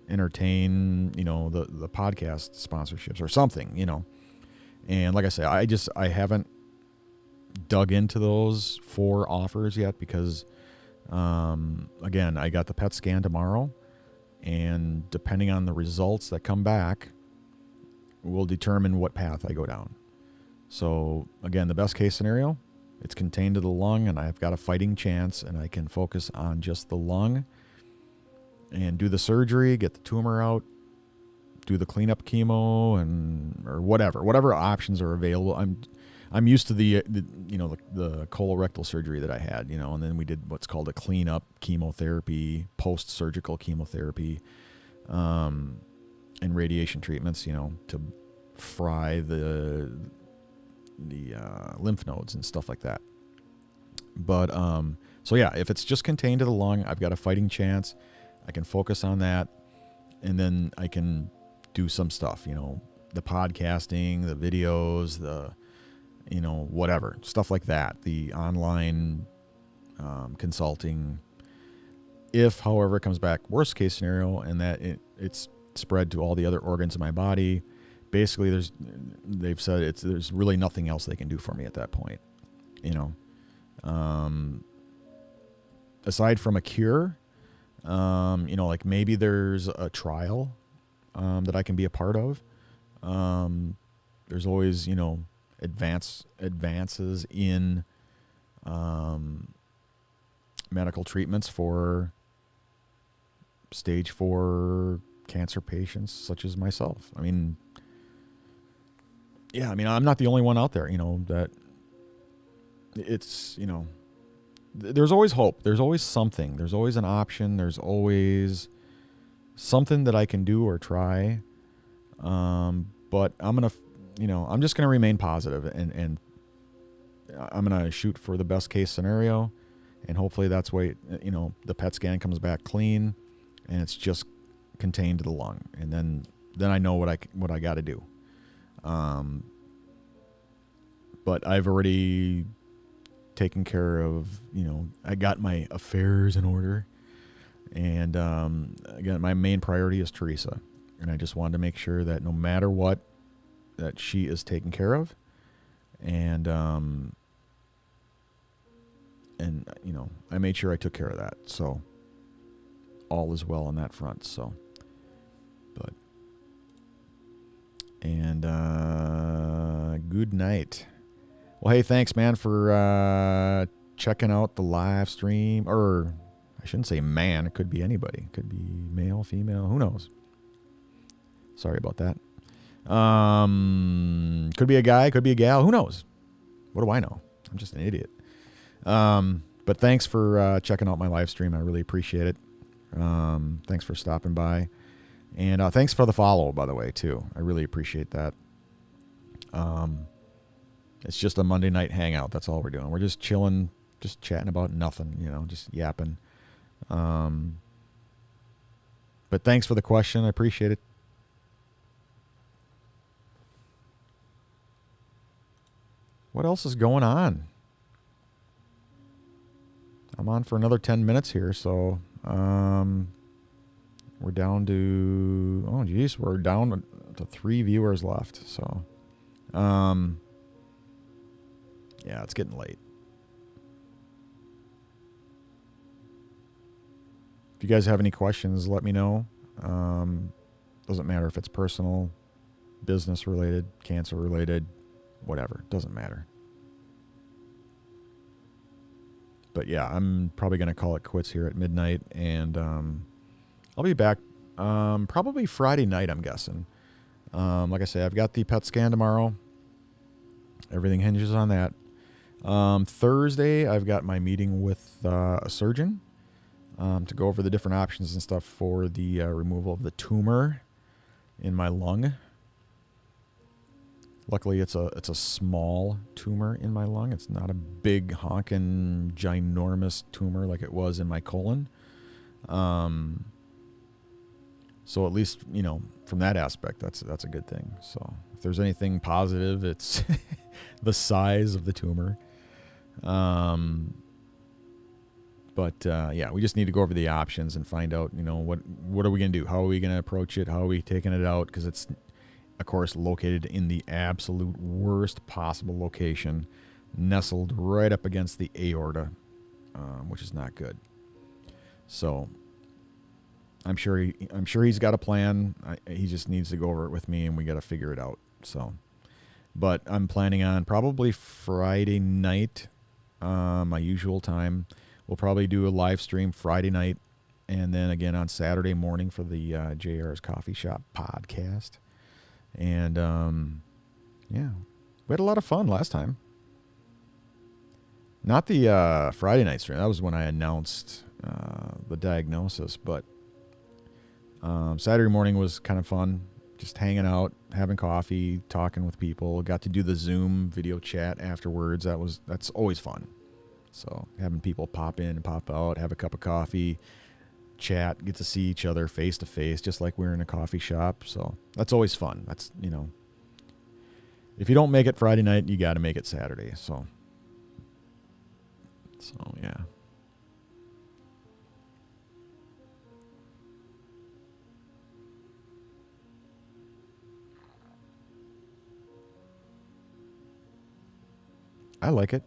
entertain, the podcast sponsorships or something, And like I say, I haven't dug into those 4 offers yet because, again, I got the PET scan tomorrow, and depending on the results that come back will determine what path I go down. So again, the best case scenario, it's contained to the lung and I've got a fighting chance and I can focus on just the lung and do the surgery, get the tumor out, do the cleanup chemo or whatever options are available. I'm used to the colorectal surgery that I had, and then we did what's called a cleanup chemotherapy, post-surgical chemotherapy, and radiation treatments, to fry the lymph nodes and stuff like that. But so yeah, if it's just contained to the lung, I've got a fighting chance. I can focus on that. and then I can do some stuff, the podcasting, the videos, the, whatever, stuff like that, the online consulting. If, however, it comes back worst case scenario and that it's spread to all the other organs in my body, basically they've said there's really nothing else they can do for me at that point, aside from a cure. Like maybe there's a trial that I can be a part of. There's always, advances in medical treatments for stage 4 cancer patients such as myself. I'm not the only one out there, that it's, there's always hope. There's always something. There's always an option. There's always something that I can do or try. But I'm just going to remain positive and I'm going to shoot for the best case scenario. And hopefully that's why, the PET scan comes back clean and it's just contained to the lung. And then I know what I got to do. But I've already taken care of, I got my affairs in order. And again, my main priority is Teresa. And I just wanted to make sure that no matter what, that she is taken care of. And I made sure I took care of that. So all is well on that front. So, good night. Well, hey, thanks, man, for checking out the live stream. Or I shouldn't say man. It could be anybody. It could be male, female. Who knows? Sorry about that. Could be a guy. Could be a gal. Who knows? What do I know? I'm just an idiot. But thanks for checking out my live stream. I really appreciate it. Thanks for stopping by. And thanks for the follow, by the way, too. I really appreciate that. It's just a Monday night hangout. That's all we're doing. We're just chilling, just chatting about nothing, just yapping. But thanks for the question. I appreciate it. What else is going on? I'm on for another 10 minutes here, so we're down to, we're down to 3 viewers left. So, yeah, it's getting late. If you guys have any questions, let me know. Doesn't matter if it's personal, business related, cancer related, whatever. Doesn't matter. But yeah, I'm probably going to call it quits here at midnight, and I'll be back probably Friday night, I'm guessing. Like I say, I've got the PET scan tomorrow. Everything hinges on that. Thursday, I've got my meeting with a surgeon to go over the different options and stuff for the removal of the tumor in my lung. Luckily, it's a small tumor in my lung. It's not a big, honking, ginormous tumor like it was in my colon. So at least, from that aspect, that's a good thing. So if there's anything positive, it's the size of the tumor. But yeah, we just need to go over the options and find out, what are we going to do? How are we going to approach it? How are we taking it out? Because it's, of course, located in the absolute worst possible location, nestled right up against the aorta, which is not good. So I'm sure he's got a plan. He just needs to go over it with me, and we got to figure it out. So, but I'm planning on probably Friday night, my usual time. We'll probably do a live stream Friday night, and then again on Saturday morning for the JR's Coffee Shop podcast. And yeah, we had a lot of fun last time. Not the Friday night stream. That was when I announced the diagnosis, but Saturday morning was kind of fun. Just hanging out, having coffee, talking with people. Got to do the Zoom video chat afterwards. That's always fun. So having people pop in and pop out, have a cup of coffee, chat, get to see each other face to face, just like we're in a coffee shop. So that's always fun. That's, if you don't make it Friday night, you got to make it Saturday. So yeah. I like it.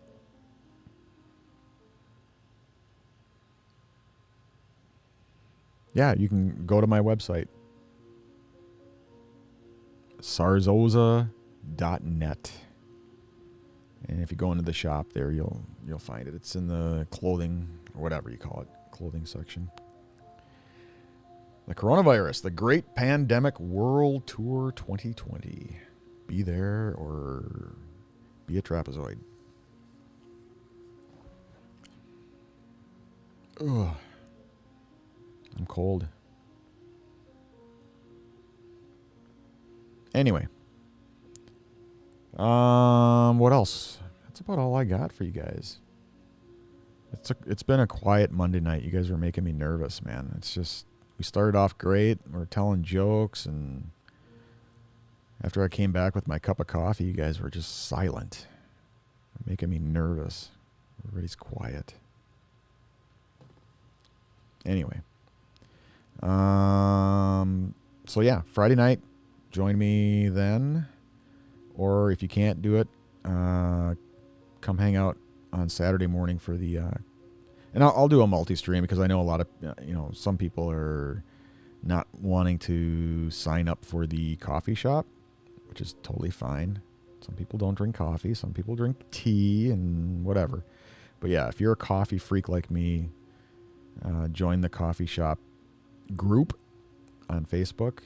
Yeah, you can go to my website, sarzosa.net. And if you go into the shop there, you'll find it. It's in the clothing, or whatever you call it, clothing section. The coronavirus, the Great Pandemic World Tour 2020. Be there or be a trapezoid. Ugh. I'm cold. Anyway. What else? That's about all I got for you guys. It's been a quiet Monday night. You guys are making me nervous, man. It's just, we started off great. We're telling jokes, and after I came back with my cup of coffee, you guys were just silent. Making me nervous. Everybody's quiet. Anyway. So yeah, Friday night, join me then. Or if you can't do it, come hang out on Saturday morning for the, and I'll do a multi-stream because I know a lot of, some people are not wanting to sign up for the coffee shop, which is totally fine. Some people don't drink coffee. Some people drink tea and whatever. But yeah, if you're a coffee freak like me, join the coffee shop group on Facebook.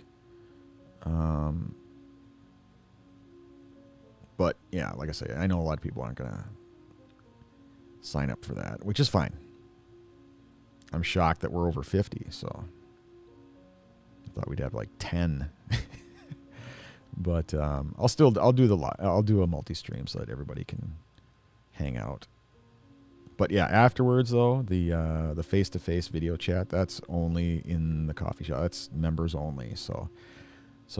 But yeah, like I say, I know a lot of people aren't going to sign up for that, which is fine. I'm shocked that we're over 50, so I thought we'd have like 10. But I'll do a multi-stream so that everybody can hang out. But yeah, afterwards though, the face-to-face video chat, that's only in the coffee shop. That's members only. So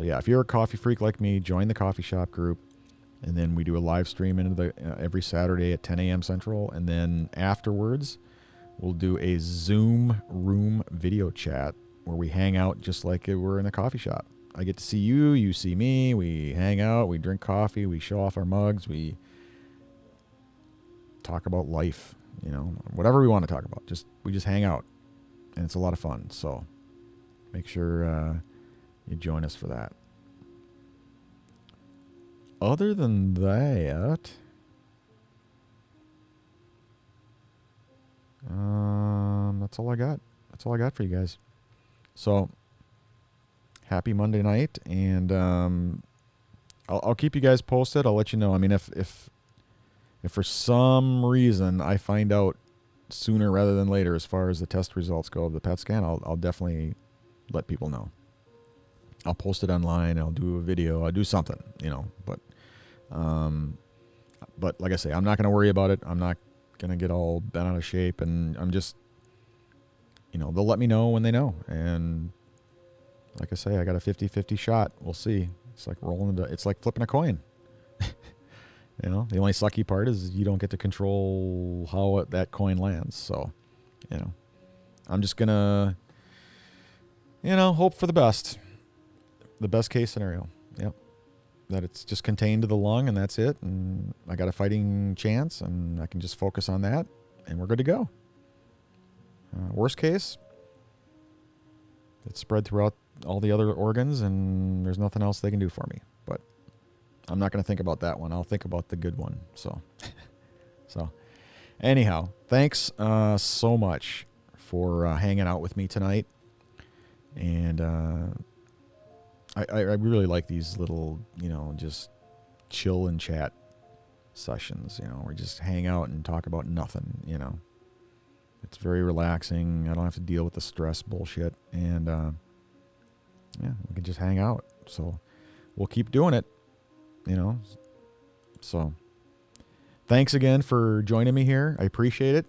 yeah, if you're a coffee freak like me, join the coffee shop group. And then we do a live stream into the every Saturday at 10 a.m. Central. And then afterwards, we'll do a Zoom room video chat where we hang out just like we're in a coffee shop. I get to see you, you see me, we hang out, we drink coffee, we show off our mugs, we talk about life, whatever we want to talk about. We just hang out, and it's a lot of fun. So make sure you join us for that. Other than that, that's all I got. That's all I got for you guys. So happy Monday night, and I'll keep you guys posted. I'll let you know. I mean, if for some reason I find out sooner rather than later as far as the test results go of the PET scan, I'll definitely let people know. I'll post it online. I'll do a video. I'll do something, But like I say, I'm not going to worry about it. I'm not going to get all bent out of shape, and I'm just, they'll let me know when they know. And like I say, I got a 50-50 shot. We'll see. It's like it's like flipping a coin. The only sucky part is you don't get to control how that coin lands. So, I'm just going to, hope for the best. The best case scenario. Yep. That it's just contained to the lung and that's it. And I got a fighting chance and I can just focus on that and we're good to go. Worst case, it's spread throughout all the other organs and there's nothing else they can do for me. But I'm not going to think about that one. I'll think about the good one. So anyhow, thanks so much for hanging out with me tonight. And I really like these little, just chill and chat sessions, where we just hang out and talk about nothing, It's very relaxing. I don't have to deal with the stress bullshit. And, we can just hang out. So we'll keep doing it, So thanks again for joining me here. I appreciate it.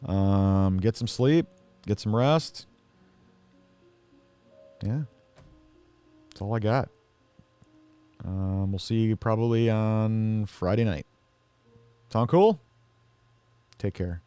Get some sleep, get some rest. Yeah. That's all I got. We'll see you probably on Friday night. Sound cool? Take care.